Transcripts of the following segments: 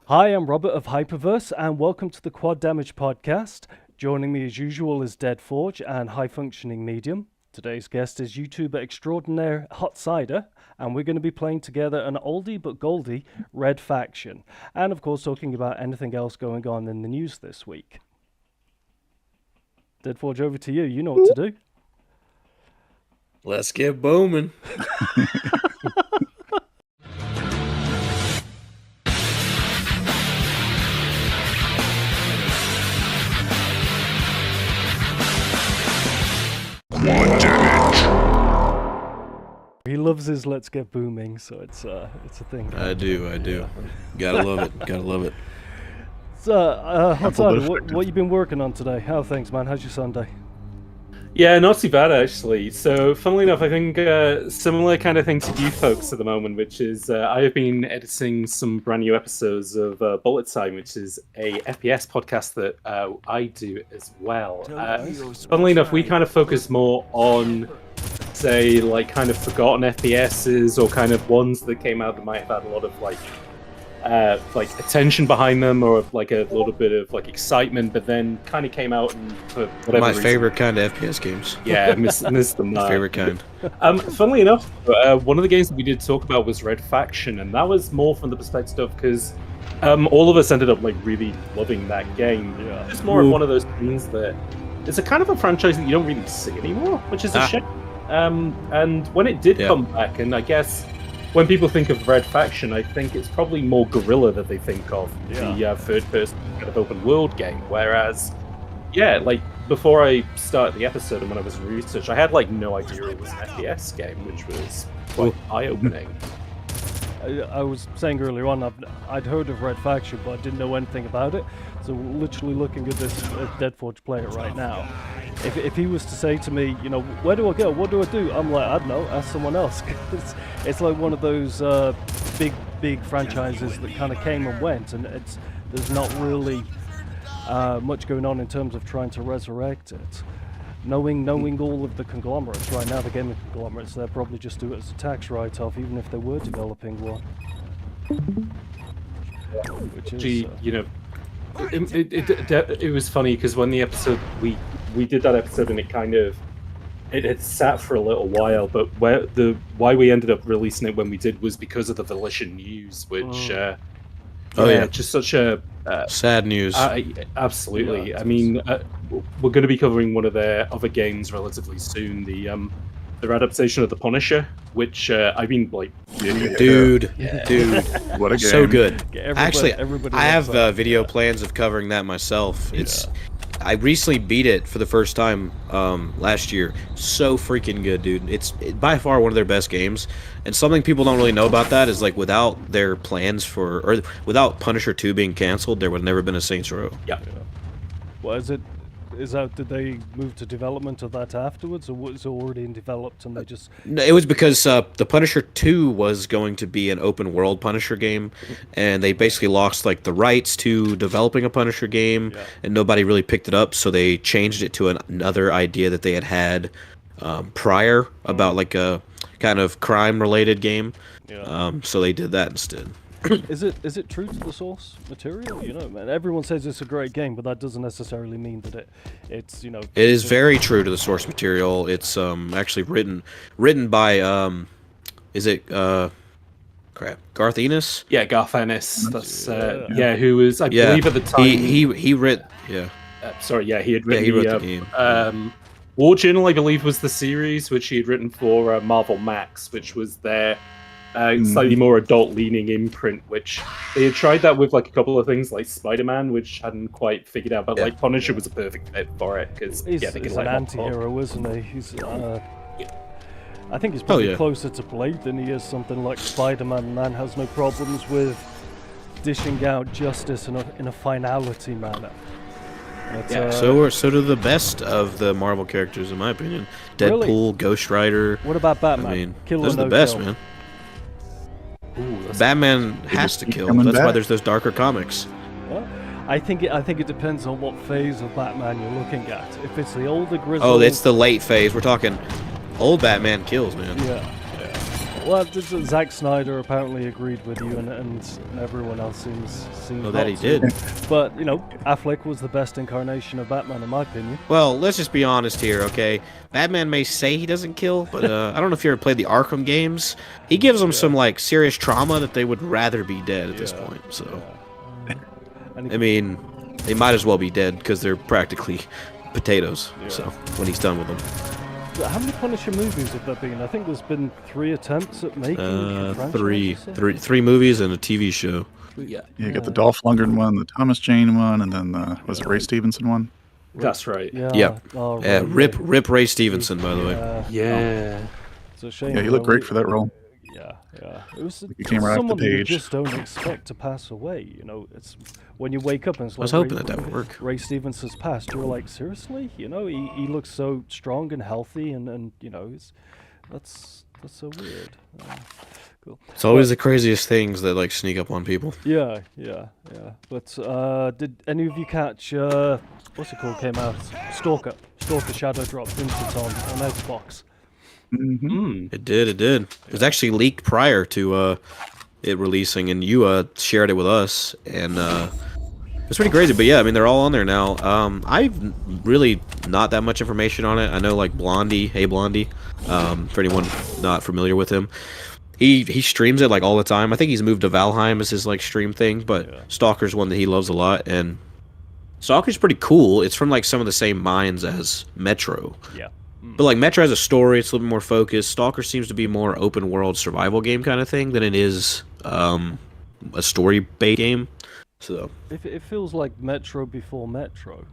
Hi, I'm Robert of HyperVerse, and welcome to the Quad Damage Podcast. Joining me as usual is Deadforge and High Functioning Medium. Today's guest is YouTuber extraordinaire HotCyder, and we're going to be playing together an oldie but goldie Red Faction, and of course talking about anything else going on in the news this week. Deadforge, over to you. You know what to do. Let's get booming. He loves his "Let's Get Booming," so it's a thing. I do. Yeah. Gotta love it. So, HotCyder, what you been working on today? How are things, man? How's your Sunday? Yeah, not too bad actually. So, funnily enough, I think similar kind of thing to you folks at the moment, which is I have been editing some brand new episodes of Bullet Time, which is a FPS podcast that I do as well. Funnily enough, we kind of focus more on, say, like kind of forgotten FPSs or kind of ones that came out that might have had a lot of like attention behind them or like a little bit of like excitement, but then kind of came out and for whatever My reason, favorite kind of FPS games. yeah, missed them. My favorite kind. Funnily enough, one of the games that we did talk about was Red Faction, and that was more from the perspective of because all of us ended up like really loving that game. Yeah. It's more of one of those things that it's a kind of a franchise that you don't really see anymore, which is a shame. And when it did come back, and I guess when people think of Red Faction, I think it's probably more guerrilla that they think of, the third-person kind of open-world game. Whereas, like before I started the episode and when I was in research, I had like no idea it was an FPS game, which was quite eye-opening. I was saying earlier on, I'd heard of Red Faction, but I didn't know anything about it. So literally looking at this Deadforge play it right now. If he was to say to me, you know, where do I go? What do I do? I'm like, I don't know, ask someone else. It's like one of those big franchises that kind of came and went, and there's not really much going on in terms of trying to resurrect it. Knowing all of the conglomerates right now, the gaming conglomerates, they'll probably just do it as a tax write-off, even if they were developing one. Which is, you know, it was funny because when the episode we did that episode and it had sat for a little while, but why we ended up releasing it when we did was because of the Volition news, which just such a sad news. Absolutely. I mean, we're going to be covering one of their other games relatively soon. Their adaptation of The Punisher, which I've been like, dude, what a game! So good. Everybody I have video plans of covering that myself. I recently beat it for the first time last year. So freaking good, dude. It's by far one of their best games. And something people don't really know about that is like without their plans or without Punisher 2 being canceled, there would have never been a Saints Row. Yeah. Well, did they move to development of that afterwards, or was it already developed and they just... No, it was because the Punisher 2 was going to be an open world Punisher game, and they basically lost like the rights to developing a Punisher game, and nobody really picked it up, so they changed it to another idea that they had prior about like a kind of crime related game. So they did that instead. Is it true to the source material? You know, man, everyone says it's a great game, but that doesn't necessarily mean that it's you know. It is very true to the source material. It's actually written by Garth Ennis? Yeah, Garth Ennis. That's who was I believe at the time he wrote he had written he wrote the game. War Journal, I believe, was the series which he had written for Marvel Max, which was their slightly more adult-leaning imprint, which they had tried that with like a couple of things like Spider-Man, which hadn't quite figured out, but like Punisher was a perfect fit for it because he's an anti-hero, isn't he? He's I think he's probably closer to Blade than he is something like Spider-Man. Man has no problems with dishing out justice in a finality manner. So do the best of the Marvel characters, in my opinion. Deadpool, really? Ghost Rider. What about Batman? I mean, those are the best, man. Ooh, Batman has to kill. That's why there's those darker comics. Well, I think it depends on what phase of Batman you're looking at. If it's the older grizzled... Oh, it's the late phase. We're talking old Batman kills, man. Yeah. Well, Zack Snyder apparently agreed with you, and everyone else seems Well, that not he to. did. But Affleck was the best incarnation of Batman, in my opinion. Well, let's just be honest here, okay? Batman may say he doesn't kill, but I don't know if you ever played the Arkham games. He gives them some like serious trauma that they would rather be dead at this point. So, I mean, they might as well be dead because they're practically potatoes. So when he's done with them. How many Punisher movies have there been? I think there's been 3 attempts at making the franchise. Three movies and a TV show. Yeah. You got the Dolph Lundgren one, the Thomas Jane one, and then was it Ray Stevenson one? That's right. Yeah. Yep. Oh, Yeah, right. rip Ray Stevenson, by the way. Yeah. It's a shame. Yeah, he looked great for that role. Yeah. It was He came right off the someone you page. just don't expect to pass away. It's when you wake up and it's I was like hoping that would work. Ray Stevenson's passed. You're like, seriously? He looks so strong and healthy, and that's so weird. Cool. It's always the craziest things that like sneak up on people. Yeah. But did any of you catch what's it called? Came out Stalker Shadow Drop Instance on Xbox. It did. It was actually leaked prior to it releasing, and you shared it with us, and it's pretty crazy. But yeah, I mean, they're all on there now. I've really not that much information on it. I know like Blondie, Hey Blondie, for anyone not familiar with him. He streams it like all the time. I think he's moved to Valheim as his like stream thing, but Stalker's one that he loves a lot, and Stalker's pretty cool. It's from like some of the same minds as Metro. Yeah. But like Metro has a story, it's a little bit more focused. Stalker seems to be more open world survival game kind of thing than it is a story based game. So It feels like Metro before Metro.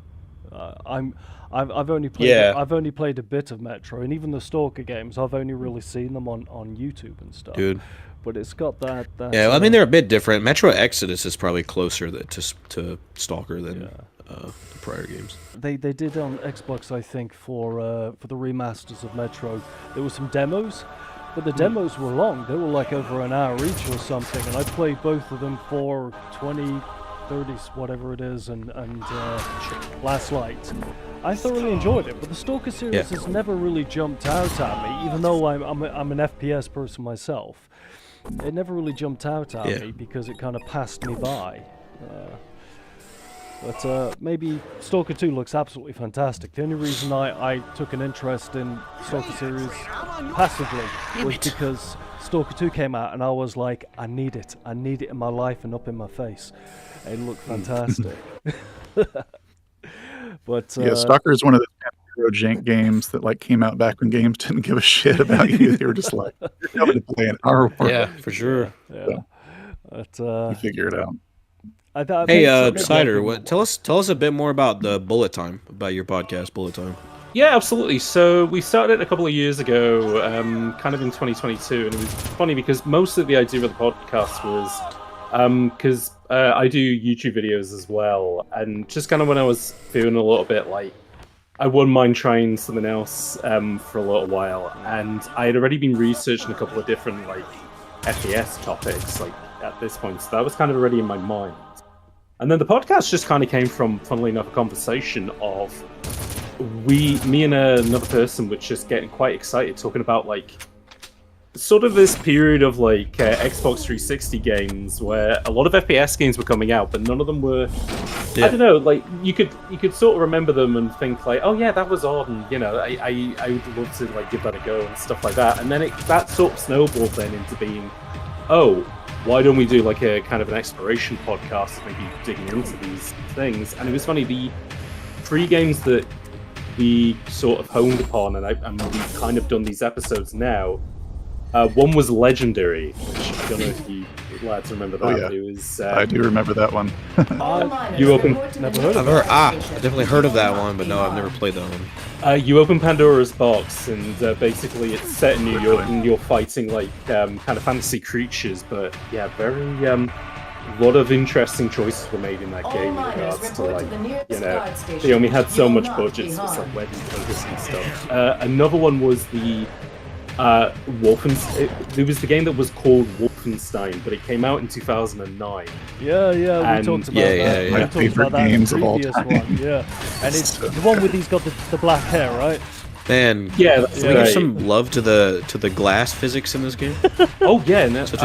I've only played a bit of Metro, and even the Stalker games I've only really seen them on YouTube and stuff. dude. But it's got that. Yeah, I mean they're a bit different. Metro Exodus is probably closer to Stalker than the prior games. They did on Xbox, I think, for the remasters of Metro. There were some demos, but the demos were long. They were like over an hour each or something, and I played both of them for 20, 30, whatever it is, and last light. I thoroughly enjoyed it, but the Stalker series has never really jumped out at me, even though I'm an FPS person myself. It never really jumped out at me because it kind of passed me by. But maybe Stalker 2 looks absolutely fantastic. The only reason I took an interest in Stalker series passively was because Stalker 2 came out and I was like, I need it in my life and up in my face. It looked fantastic. But Stalker is one of the hero jank games that like came out back when games didn't give a shit about you. They were just like, you're coming to play an hour. Yeah, for sure. Yeah. But you figure it out. Hey, Cyder, tell us a bit more about the Bullet Time, about your podcast, Bullet Time. Yeah, absolutely. So we started it a couple of years ago, kind of in 2022, and it was funny because most of the idea of the podcast was because I do YouTube videos as well, and just kind of when I was feeling a little bit like I wouldn't mind trying something else for a little while, and I had already been researching a couple of different like FPS topics like at this point, so that was kind of already in my mind. And then the podcast just kind of came from, funnily enough, a conversation of me and another person were just getting quite excited talking about like sort of this period of like Xbox 360 games where a lot of FPS games were coming out, but none of them were. I don't know, like you could sort of remember them and think like, oh yeah, that was odd, and I would love to like give that a go and stuff like that. And then that sort of snowballed then into being, oh, why don't we do like a kind of an exploration podcast, maybe digging into these things? And it was funny, the 3 games that we sort of honed upon, and we've kind of done these episodes now. One was Legendary, which I don't know if you lads remember that. Oh, yeah. It was, I do remember that one. You open. Never heard of I've definitely heard of that one, but no, I've never played that one. You open Pandora's box, and basically it's set in New York, and you're fighting like kind of fantasy creatures. But yeah, very lot of interesting choices were made in that game in regards to like they only had so much budget, so it's like where do you focus and stuff. Another one was the Wolfenstein. It was the game that was called Wolfenstein, but it came out in 2009. Yeah, we talked about that. My favorite games of all time. One, yeah. And it's the one with he's got the black hair, right? Man, Yeah, that's can we give right. some love to the glass physics in this game? Oh yeah, no, Such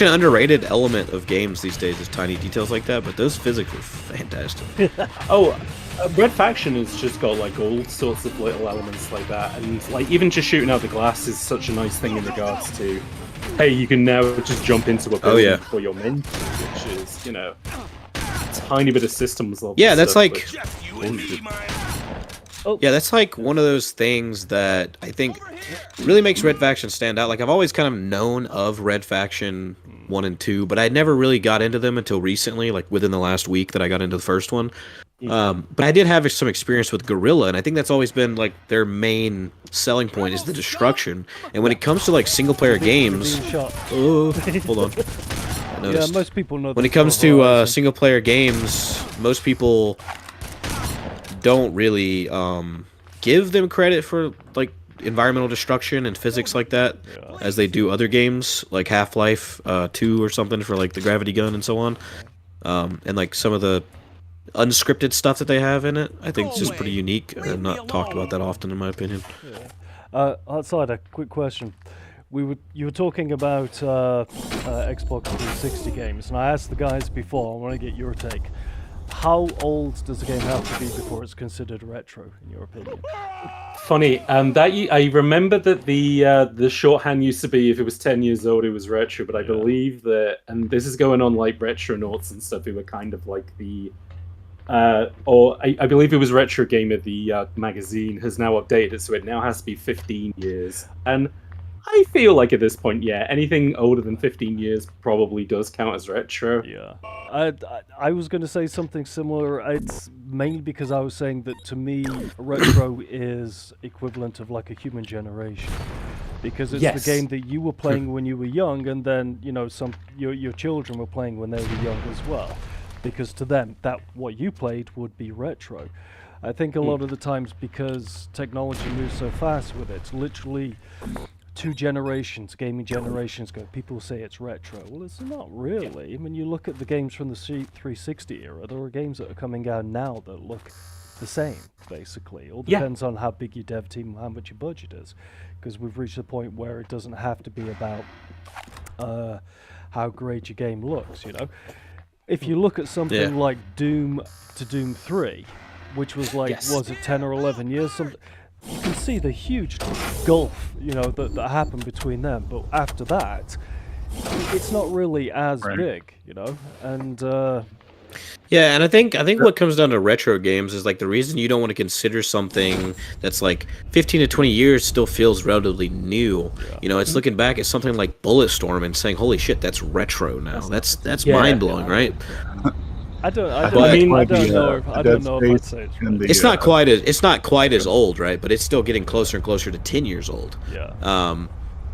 an underrated element of games these days is tiny details like that. But those physics were fantastic. Red Faction has just got like all sorts of little elements like that, and like even just shooting out the glass is such a nice thing in regards to, hey, you can now just jump into a building before you're meant to, which is, you know, a tiny bit of systems level. Yeah, that's stuff, like. Oh. Yeah, that's like one of those things that I think really makes Red Faction stand out. Like, I've always kind of known of Red Faction 1 and 2, but I never really got into them until recently, like within the last week that I got into the first one. But I did have some experience with Guerrilla, and I think that's always been like their main selling point is the destruction. And when it comes to like single-player games, oh, hold on. Yeah, most people know. When it comes to single-player games, most people don't really give them credit for like environmental destruction and physics like that as they do other games like Half-Life 2 or something for like the gravity gun and so on, and like some of the unscripted stuff that they have in it. I think it's just pretty unique and not talked about that often, in my opinion. HotCyder, quick question. You were talking about Xbox 360 games, and I asked the guys before. I want to get your take. How old does a game have to be before it's considered retro, in your opinion? Funny, I remember that the shorthand used to be if it was 10 years old, it was retro. But I believe that, and this is going on like Retronauts and stuff, who were kind of like the, I believe it was Retro Gamer, the magazine, has now updated it, so it now has to be 15 years. And I feel like at this point, yeah, anything older than 15 years probably does count as retro. Yeah. I was going to say something similar. It's mainly because I was saying that to me, retro is equivalent of like a human generation. Because it's the game that you were playing when you were young, and then, you know, your children were playing when they were young as well. Because to them, that what you played would be retro. I think a lot of the times, because technology moves so fast with it, literally 2 generations, gaming generations ago, people say it's retro. Well, it's not really. I mean, you look at the games from the 360 era, there are games that are coming out now that look the same, basically. It all depends on how big your dev team, how much your budget is. Because we've reached a point where it doesn't have to be about how great your game looks, you know? If you look at something like Doom to Doom 3, which was like, was it 10 or 11 years? You can see the huge gulf, you know, that happened between them. But after that, it's not really as big, you know. And yeah, and I think what comes down to retro games is like the reason you don't want to consider something that's like 15 to 20 years still feels relatively new. You know, it's looking back at something like Bulletstorm and saying, "Holy shit, that's retro now." That's mind blowing, right? I don't know if I'd say it's not quite as old, right? But it's still getting closer and closer to 10 years old. Yeah.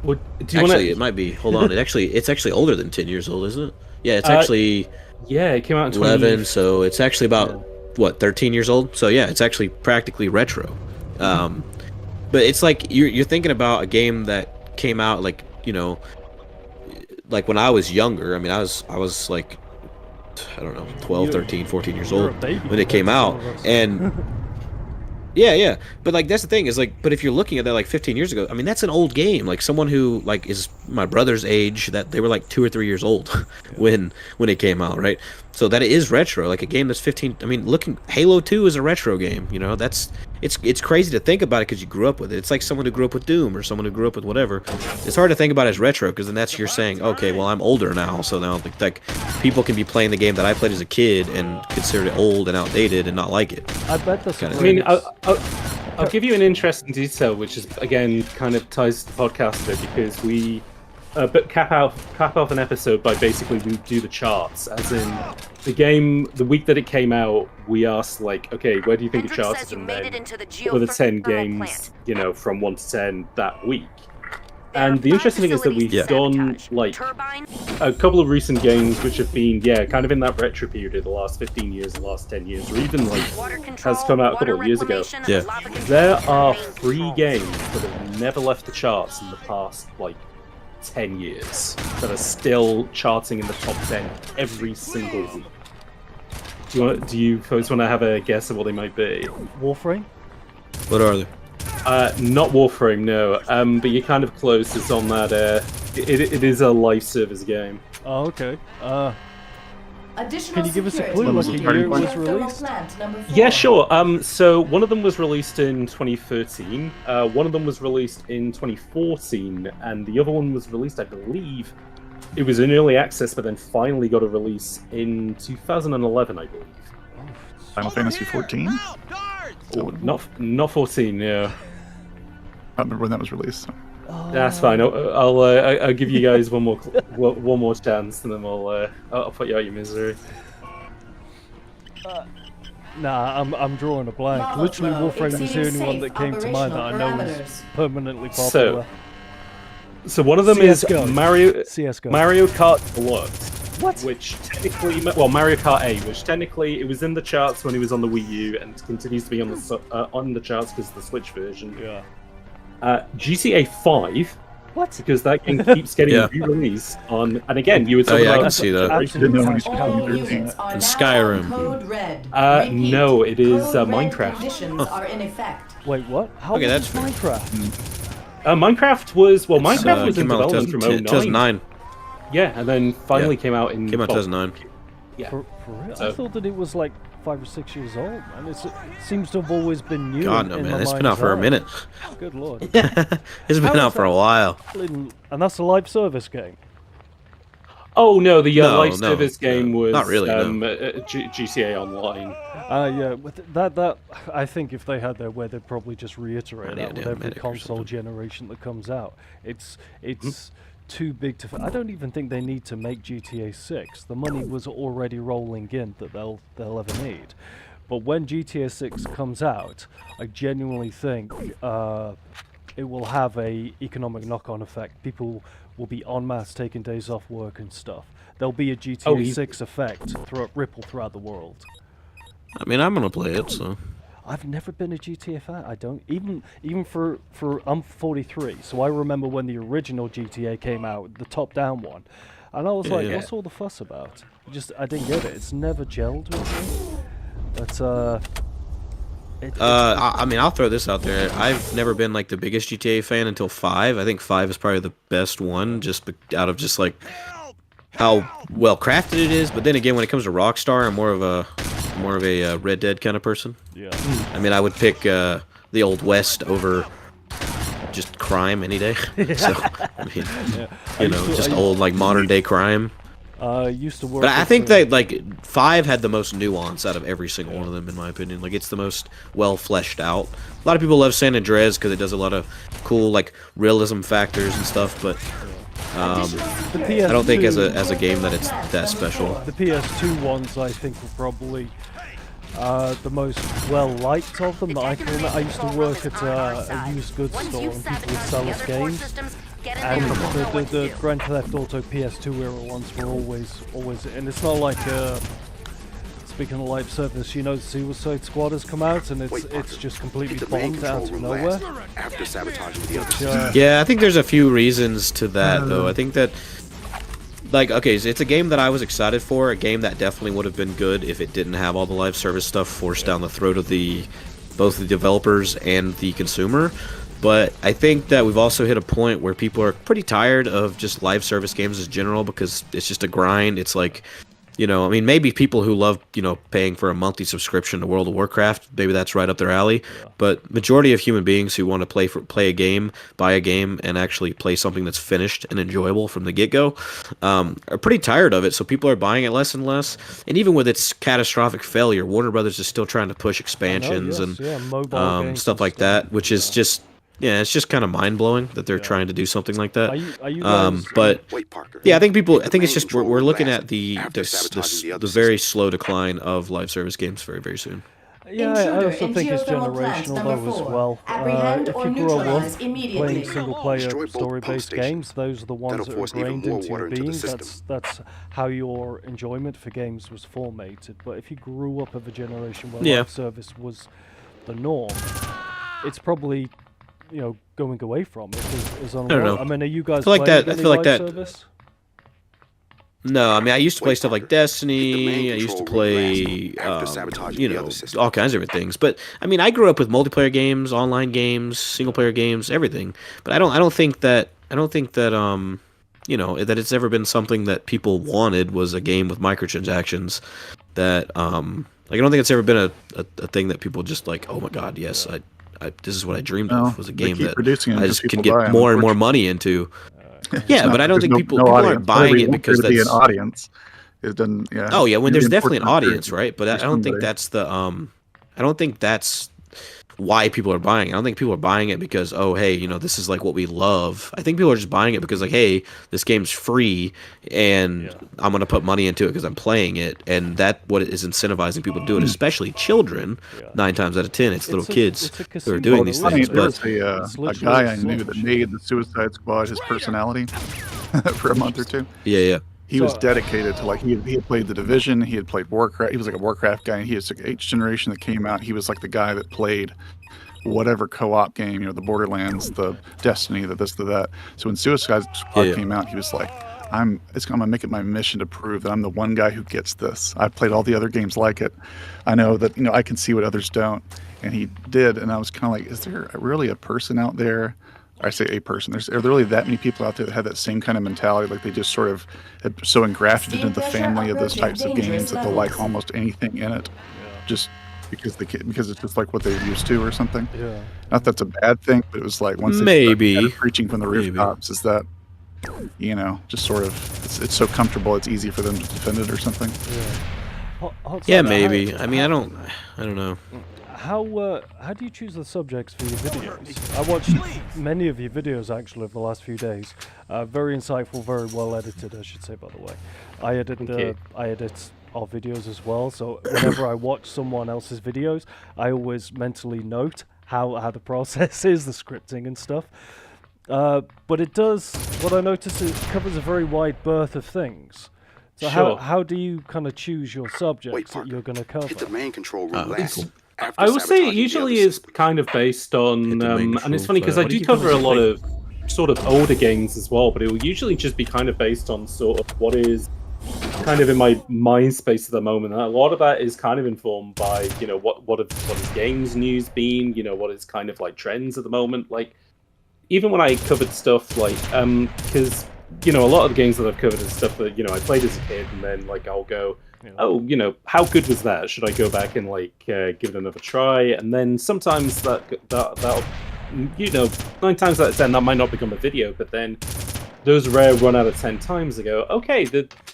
It might be. Hold on. It's actually older than 10 years old, isn't it? Yeah, it's actually. Yeah, it came out in 11, so it's actually about 13 years old. So yeah, it's actually practically retro. But it's like you're thinking about a game that came out like, you know, like when I was younger. I mean, I was like, I don't know, 12, 13, 14 years old when it came out. And yeah. But like, that's the thing is like, but if you're looking at that like 15 years ago, I mean, that's an old game. Like someone who like is my brother's age, that they were like 2 or 3 years old when it came out, right? So that is retro, like a game that's 15. I mean, Halo 2 is a retro game, you know. It's crazy to think about it because you grew up with it. It's like someone who grew up with Doom or someone who grew up with whatever. It's hard to think about it as retro because then you're saying, okay, well, I'm older now, so now like people can be playing the game that I played as a kid and consider it old and outdated and not like it. I bet that's kind of. I mean, I'll give you an interesting detail, which is again kind of ties to the podcast a bit because we. But cap off an episode by basically we do the charts, as in the game, the week that it came out, we asked like, okay, where do you think it charted, and then what were the 10 games, you know, from 1 to 10 that week. And the interesting thing is that we've done like a couple of recent games which have been, kind of in that retro period, the last 15 years, the last 10 years, or even like has come out a couple of years ago. Yeah. There are 3 games that have never left the charts in the past like 10 years that are still charting in the top 10 every single week. Do you folks want to have a guess at what they might be? Warframe? What are they? Not Warframe, no. But you're kind of close. It's on that. It is a live service game. Oh, okay. Additional Can you give us a security clue? Like a year it was Thermal released? plant number 4. Yeah, sure. So one of them was released in 2013. One of them was released in 2014, and the other one was released, I believe, it was in early access, but then finally got a release in 2011, I believe. Final Fantasy 14? Oh, not 14, no. I don't remember when that was released. So. That's fine. I'll give you guys one more chance, and then I'll put you out your misery. Nah, I'm drawing a blank. Lava Literally, flow Warframe is the exceeding only one that safe came to mind that I know is operational permanently popular. So one of them CS:GO. is Mario Kart Deluxe. What? Which technically, well, Mario Kart 8, which technically it was in the charts when it was on the Wii U, and continues to be on the charts because of the Switch version. Yeah. GTA 5. What? Because that game keeps getting re-released on, and again, you were talking yeah, I about. can see that. Absolutely Didn't know nice when All colour. units are And now Skyrim. on code red. No, it is Code red Minecraft. conditions are in effect. Wait, what? How Okay, old that's is fair. Minecraft? Minecraft was Minecraft was in came out development from 09. 2009. Yeah, and then finally came out in. Came out 2009. Yeah. For real? I So- thought that it was like 5 or 6 years old, and it seems to have always been new. God, no, in man. my It's been mind's out for a eye. minute. Good lord. It's been How out is for a that? while. And that's a live service game. Oh no, the No, live no, service game no, was not really, GTA Online. Yeah, with that I think if they had their way, they'd probably just reiterate Yeah, that with yeah, every Medic or console something. generation that comes out. It's too big to. I don't even think they need to make GTA 6. The money was already rolling in that they'll ever need. But when GTA 6 comes out, I genuinely think it will have a economic knock-on effect. People will be en masse taking days off work and stuff. There'll be a GTA 6 effect ripple throughout the world. I mean, I'm gonna play it, so. I've never been a GTA fan. I don't even for I'm 43, so I remember when the original GTA came out, the top-down one, and I was like, Yeah. "What's all the fuss about?" I didn't get it. It's never gelled with me. But I mean, I'll throw this out there. I've never been like the biggest GTA fan until 5. I think 5 is probably the best one, just out of just like how well crafted it is. But then again, when it comes to Rockstar, I'm more of a Red Dead kind of person. yeah, I mean, I would pick the Old West over just crime any day. So I mean, I you know, used to- just I- old like modern day crime. I used to work. But I at think the- that like 5 had the most nuance out of every single one of them, in my opinion. Like it's the most well fleshed out. A lot of people love San Andreas because it does a lot of cool like realism factors and stuff. But the PS2, I don't think as a game that it's that special. the PS2 ones I think were probably the most well liked of them that I can remember. I used to work at a used goods store and people would sell us games. And the Grand Theft Auto PS2 era ones were always, and it's not like speaking of live service, you know, Suicide Squad has come out and it's just completely bombed out of nowhere. After sabotaging the other Yeah, I think there's a few reasons to that though. I think that like okay, so it's a game that I was excited for, a game that definitely would have been good if it didn't have all the live service stuff forced down the throat of both the developers and the consumer. But I think that we've also hit a point where people are pretty tired of just live service games as general because it's just a grind. It's like, you know, I mean, maybe people who love, you know, paying for a monthly subscription to World of Warcraft, maybe that's right up their alley. Yeah. But majority of human beings who want to play a game, buy a game, and actually play something that's finished and enjoyable from the get-go, are pretty tired of it. So people are buying it less and less. And even with its catastrophic failure, Warner Brothers is still trying to push expansions mobile games stuff like that, which is just. Yeah, it's just kind of mind-blowing that they're trying to do something like that. Are you guys, but Wait, Parker. yeah, I think it's just we're looking at the After sabotaging the other very slow decline of live service games very, very soon. Yeah, I also think it's generational though as well. Apprehend If or you grew up neutralize immediately. playing single-player Destroy both story-based pump games, those are the ones That'll that are force even ingrained more into your water into the being. system. That's how your enjoyment for games was formatted. But if you grew up of a generation where Yeah. live service was the norm, it's probably, you know, going away from it is on. I don't know. I mean, are you guys I feel like playing that- I any feel like live that- service? No, I mean I used to play Wait, stuff like Parker. Hit the Destiny. main I used to control room play, last after sabotaging you the know, other system. all kinds of different things. But I mean, I grew up with multiplayer games, online games, single player games, everything. But I don't think that you know, that it's ever been something that people wanted was a game with microtransactions. That like I don't think it's ever been a thing that people just like, oh my god, yes, I this is what I dreamed No, of, was a they game keep that producing 'em I 'cause just can people buy get 'em, more and more unfortunately. money into. It's Yeah, not but I don't there's think people no people aren't audience. buying Whatever you it want there because to be an that's. audience, it doesn't. Yeah, Oh yeah, when you're the there's definitely an unfortunate audience, truth right? But I for don't think somebody. that's the I don't think that's why people are buying it. I don't think people are buying it because, oh hey, you know, this is like what we love. I think people are just buying it because like, hey, this game's free and I'm gonna put money into it because I'm playing it, and that what is incentivizing people to do it, especially children. 9 times out of 10, it's little kids It's a who are casino doing Well, these though, things. isn't there it? But was It's a literally guy a I knew slot that machine. made the Suicide Squad his personality for a month or two. yeah, yeah, He was So- dedicated to, like, he had played The Division, he had played Warcraft. He was like a Warcraft guy. And he was like H generation that came out. He was like the guy that played whatever co-op game, you know, the Borderlands, the Destiny, the this, the that. So when Suicide Squad Yeah. came out, he was like, I'm gonna make it my mission to prove that I'm the one guy who gets this. I've played all the other games like it. I know that, you know, I can see what others don't. And he did, and I was kind of like, is there really a person out there? I say a person. Are there really that many people out there that have that same kind of mentality? Like they just sort of have so engrafted Steam into the pressure family of those approaching types of dangerous games that they'll like levels. almost anything in it, just because it's just like what they're used to or something. Yeah. Not that's a bad thing, but it was like once they Maybe. started preaching from the Maybe. rooftops, is that, you know, just sort of it's so comfortable, it's easy for them to defend it or something. HotCyder, yeah, maybe. I mean, I don't know. How do you choose the subjects for your videos? I watched many of your videos actually over the last few days. Very insightful, very well edited, I should say. By the way, I edit our videos as well. So whenever I watch someone else's videos, I always mentally note how the process is, the scripting and stuff. But it does. What I notice is it covers a very wide berth of things. So Sure. how do you kind of choose your subjects Wait, that Parker. you're going to cover? Hit the main control room okay, last. cool. After I would say it sabotaging the usually other is system. kind of based on, Hit the main and it's control funny because I flag. What do do you cover a guys lot think? of sort of older games as well, but it will usually just be kind of based on sort of what is kind of in my mind space at the moment. And a lot of that is kind of informed by, you know, what is games news been, you know, what is kind of like trends at the moment. Like even when I covered stuff like because you know a lot of the games that I've covered is stuff that, you know, I played as a kid, and then like I'll go, oh, you know, how good was that? Should I go back and like give it another try? And then sometimes that'll, you know, 9 times out of 10 that might not become a video, but then those rare run out of 10 times ago, okay,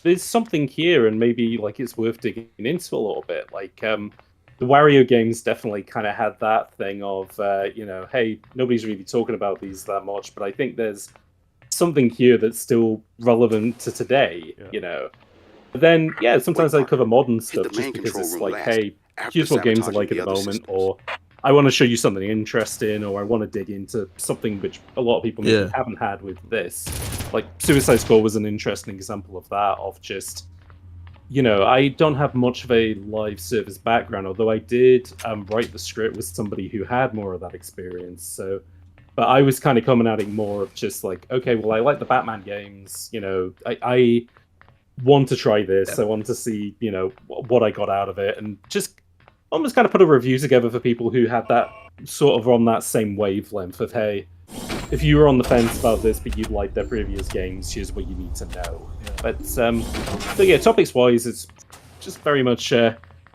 there's something here, and maybe like it's worth digging into a little bit. Like the Wario games definitely kind of had that thing of you know, hey, nobody's really talking about these that much, but I think there's something here that's still relevant to today, you know. But then, yeah, sometimes I cover modern stuff the just main because control it's room like, last, hey, after here's what games are sabotaging like at the the other moment, systems. or I want to show you something interesting, or I want to dig into something which a lot of people maybe Yeah. haven't had with this. Like Suicide Squad was an interesting example of that, of just, you know, I don't have much of a live service background, although I did write the script with somebody who had more of that experience. So, but I was kind of coming at it more of just like, okay, well, I like the Batman games, you know, I want to try this. I want to see, you know, what I got out of it, and just almost kind of put a review together for people who had that sort of on that same wavelength of, hey, if you were on the fence about this but you'd like their previous games, here's what you need to know. But yeah, topics wise, it's just very much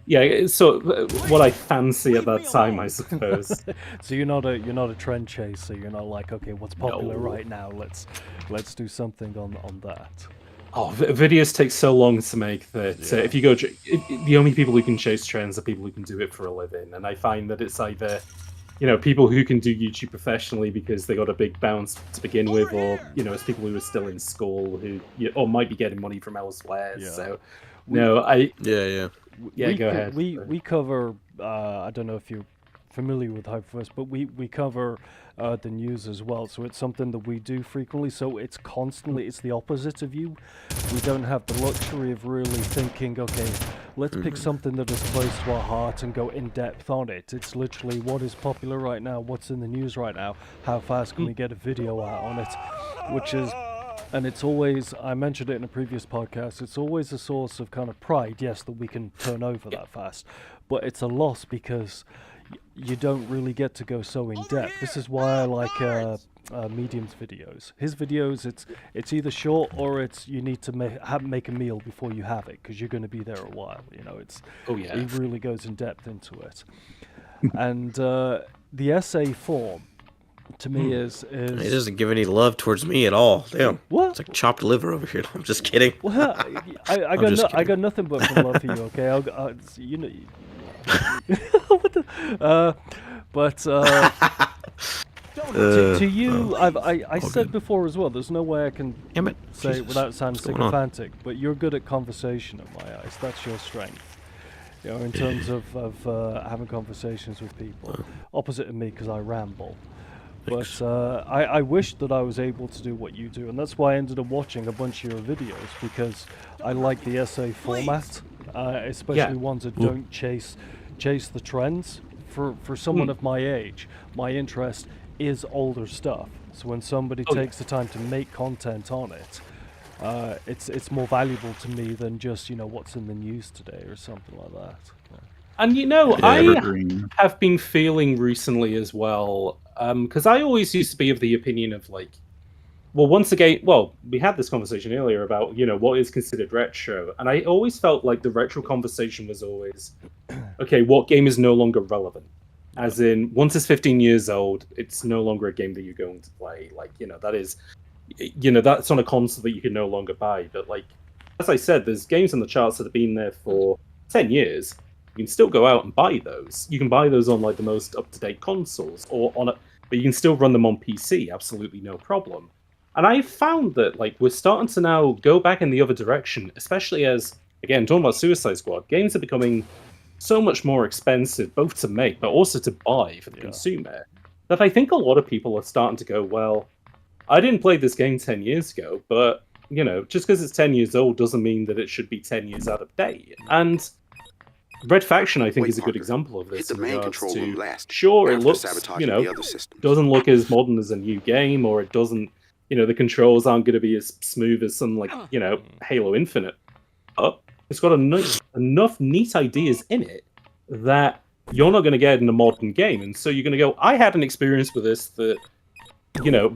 it's sort of what I fancy at that time, I suppose. So you're not a trend chaser. You're not like, okay, what's popular No. right now? Let's do something on that. Oh, videos take so long to make that if you go, the only people who can chase trends are people who can do it for a living. And I find that it's either, you know, people who can do YouTube professionally because they got a big bounce to begin with, or, you know, it's people who are still in school who, or might be getting money from elsewhere. Yeah. So, We- Yeah. go ahead. We cover. I don't know if you're familiar with HyperVerse, but we cover the news as well. So it's something that we do frequently. So it's constantly, it's the opposite of you. We don't have the luxury of really thinking, okay, let's pick something that is close to our heart and go in depth on it. It's literally what is popular right now, what's in the news right now, how fast can we get a video out on it, which is And it's always, I mentioned it in a previous podcast, it's always a source of kind of pride, yes, that we can turn over that fast. But it's a loss because you don't really get to go so in depth. This is why I like Medium's videos. His videos, it's either short or it's you need to make a meal before you have it because you're going to be there a while. You know, he really goes in depth into it. And the essay form, to me, is It doesn't give any love towards me at all. Damn. What? It's like chopped liver over here. I'm just kidding. Well, I got nothing but some love for you. Okay, you know. What the? But to you, I said before as well. There's no way I can say it without sounding sycophantic. But you're good at conversation in my eyes. That's your strength. You know, in terms of having conversations with people. Opposite of me, because I ramble. But I wish that I was able to do what you do, and that's why I ended up watching a bunch of your videos, because I like the essay format, especially ones that don't chase the trends. For someone of my age, my interest is older stuff. So when somebody takes the time to make content on it, it's more valuable to me than just what's in the news today or something like that. Yeah. And I have been feeling recently as well, because I always used to be of the opinion of like, well, once again, we had this conversation earlier about, what is considered retro. And I always felt like the retro conversation was always, okay, what game is no longer relevant? As in, once it's 15 years old, it's no longer a game that you're going to play. Like, that is, that's on a console that you can no longer buy. But like, as I said, there's games on the charts that have been there for 10 years. You can still go out and buy those. You can buy those on like the most up-to-date consoles but you can still run them on PC, absolutely no problem. And I found that like we're starting to now go back in the other direction, especially as, again, talking about Suicide Squad, games are becoming so much more expensive, both to make but also to buy for the consumer, that I think a lot of people are starting to go, well, I didn't play this game 10 years ago, but just because it's 10 years old doesn't mean that it should be 10 years out of date. And Red Faction, I think, is a good example of this. Hit the main control room last. Sure, it looks, doesn't look as modern as a new game, or it doesn't, the controls aren't going to be as smooth as some, like, Halo Infinite. But it's got enough neat ideas in it that you're not going to get in a modern game. And so you're going to go, I had an experience with this that,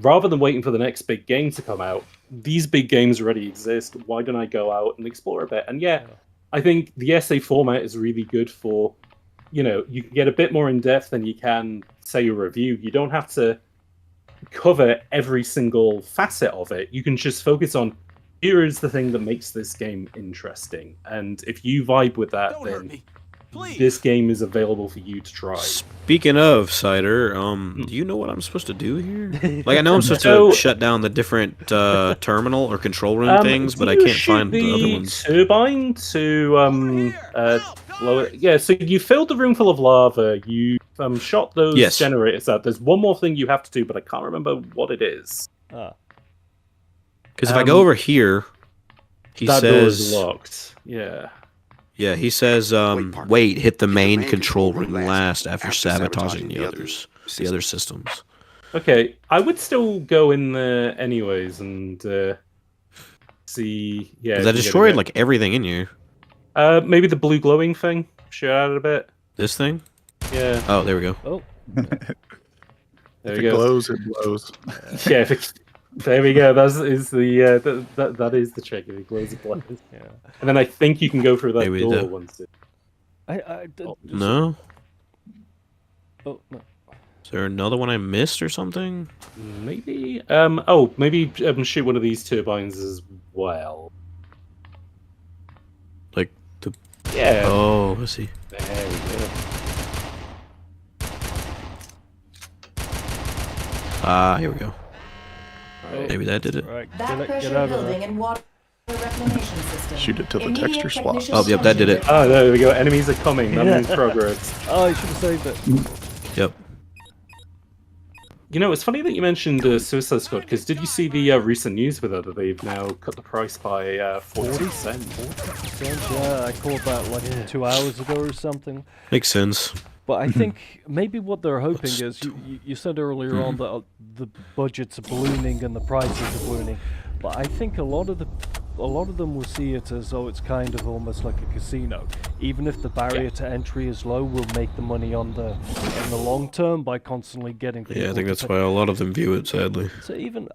rather than waiting for the next big game to come out, these big games already exist. Why don't I go out and explore a bit? And I think the essay format is really good for, you can get a bit more in depth than you can say a review. You don't have to cover every single facet of it. You can just focus on, here is the thing that makes this game interesting. And if you vibe with that, then this game is available for you to try. Speaking of Cyder, do you know what I'm supposed to do here? Like, I know I'm supposed to shut down the different terminal or control room things, but I can't find the other ones. Turbine to blow it. Yeah, so you filled the room full of lava. You shot those generators out. There's one more thing you have to do, but I can't remember what it is. Because if I go over here, that door is locked. Yeah. Yeah, he says, wait, hit the main control room last after sabotaging the other systems. Okay, I would still go in there anyways and see. Yeah, because I destroyed like everything in here. Maybe the blue glowing thing. Shoot at it a bit. This thing? Yeah. Oh, there we go. Oh. There if we it go. glows, it blows. Yeah. There we go. That is the trick. If it glows, it blows. Yeah. And then I think you can go through that door once. No. Oh no. Is there another one I missed or something? Maybe. Maybe shoot one of these turbines as well. Like the. Yeah. Oh, let's see. There we go. Here we go. Right. Maybe that did it. Right. Back pressure get out of building there. and water reclamation system. Shoot it till the Immediate texture swaps. Oh, yep, that did it. Oh, there we go. Enemies are coming. That means progress. Oh, I should have saved it. Yep. It's funny that you mentioned Suicide Squad, because did you see the recent news with it that they've now cut the price by 40%? 40%, yeah, I called that like 2 hours ago or something. Makes sense. But I think maybe what they're hoping is, you said earlier on that the budgets are ballooning and the prices are ballooning. but I think a lot of them will see it as though it's kind of almost like a casino. Even if the barrier to entry is low, we'll make the money on the in the long term by constantly getting people. Yeah, I think to that's pay. why a lot of them view it, sadly. So even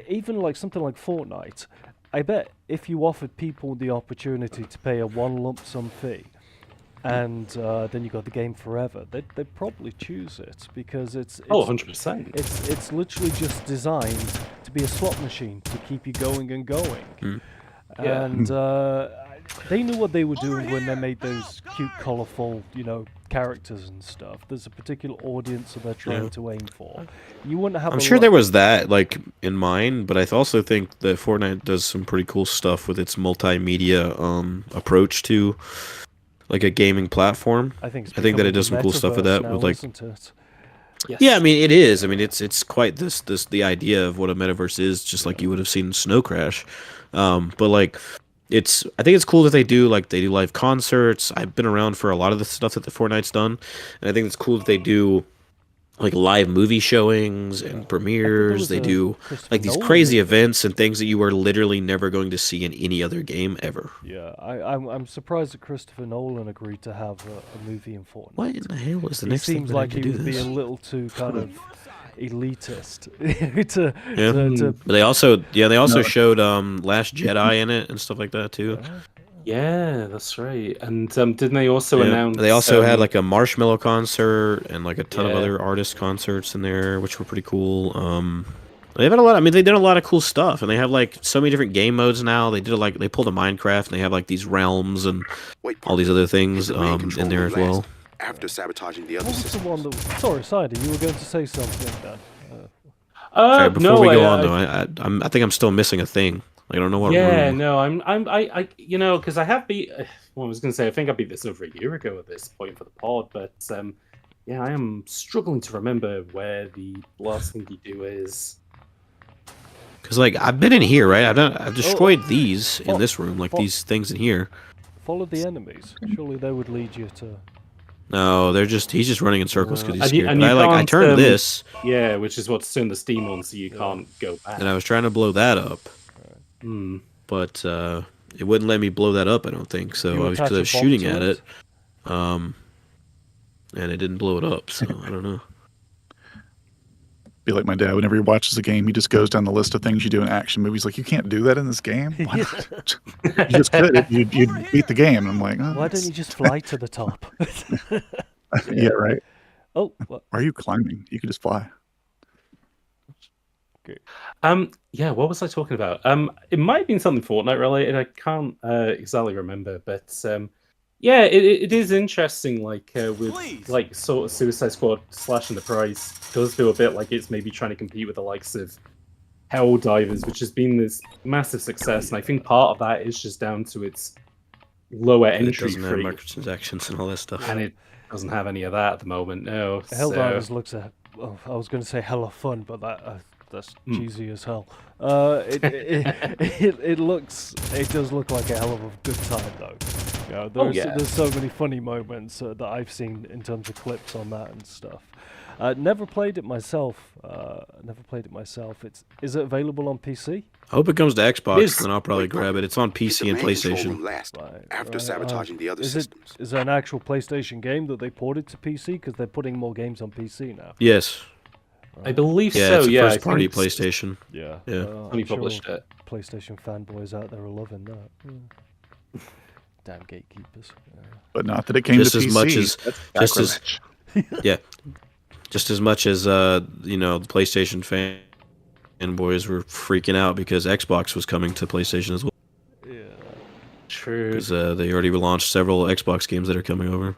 even like something like Fortnite, I bet if you offered people the opportunity to pay a one lump sum fee, and then you got the game forever, they'd probably choose it because it's 100%. It's literally just designed to be a slot machine to keep you going and going. Yeah. And they knew what they were doing when they made those cute, colourful, characters and stuff. There's a particular audience that they're trying to aim for. You wouldn't have. I'm sure there was that in mind, but I also think that Fortnite does some pretty cool stuff with its multimedia approach to like a gaming platform. I think that it does some cool stuff with that. Now, with like, isn't it? Yes. yeah, I mean it is. I mean it's quite the idea of what a metaverse is, just like you would have seen in Snow Crash. But like I think it's cool that they do live concerts. I've been around for a lot of the stuff that the Fortnite's done, and I think it's cool that they do like live movie showings and premieres. They do like these crazy events and things that you are literally never going to see in any other game ever. Yeah, I'm surprised that Christopher Nolan agreed to have a movie in Fortnite. What in the hell is the He next thing seems that I like can he do would be a this? little too kind of elitist But they also showed Last Jedi in it and stuff like that too. Yeah, that's right. And didn't they also announce? They also had like a Marshmello concert and like a ton of Yeah. other artist concerts in there, which were pretty cool. They've had a lot. I mean, they did a lot of cool stuff, and they have like so many different game modes now. They pulled a Minecraft, and they have like these realms and all these other things in there as well. After sabotaging the other What was the systems. one that? Sorry, Cider, you were going to say something then. Sorry, before no, we go on though, I think I'm still missing a thing. Like, I don't know what. Yeah, room. no, because I have beat. Well, I was going to say I think I beat this over a year ago at this point for the pod, but yeah, I am struggling to remember where the last thing you do is. Because like I've been in here, right? I've destroyed these in this room, like these things in here. Follow the enemies. Surely they would lead you to. No, he's just running in circles because he's And you- scared. and But you I can't, turned this, Yeah, which is what's turned the steam on, so you can't go back. and I was trying to blow that up, Hmm. but it wouldn't let me blow that up. I don't think so. You I was attach because I was a bomb shooting to at it? it, and it didn't blow it up. So I don't know. Be like my dad. Whenever he watches a game, he just goes down the list of things you do in action movies. Like, you can't do that in this game. Why not? You just could. You'd beat the game. And I'm like, oh, Why don't you just fly to the top? yeah, right. Oh, what? Why are you climbing? You could just fly. Yeah, what was I talking about? It might have been something Fortnite related. I can't exactly remember, but yeah, it is interesting. Like with like sort of Suicide Squad slashing the price does feel a bit like it's maybe trying to compete with the likes of Helldivers, which has been this massive success, and I think part of that is just down to its lower And it entry doesn't have fee, microtransactions and all that stuff. and it doesn't have any of that at the moment. No, Helldivers looks at. Oh, I was going to say hella fun, but that's cheesy as hell. It looks. It does look like a hell of a good time though. You know, there's so many funny moments that I've seen in terms of clips on that and stuff. Never played it myself. Is it available on PC? I hope it comes to Xbox, Yes. then I'll probably grab it. It's on It's PC the and main control room PlayStation. last Right, after right, sabotaging the other Is systems. it an actual PlayStation game that they ported to PC? Because they're putting more games on PC now. Yes. I believe Yeah, so. it's a Yeah, first party I think PlayStation. Yeah. Yeah. Sony published it. PlayStation fanboys out there are loving that. Damn gatekeepers. Yeah. But not that it came Just to as PC. much as- That's just as- sacrilege. Yeah. Just as much as the PlayStation fanboys were freaking out because Xbox was coming to PlayStation as well. Yeah. True. Because they already launched several Xbox games that are coming over.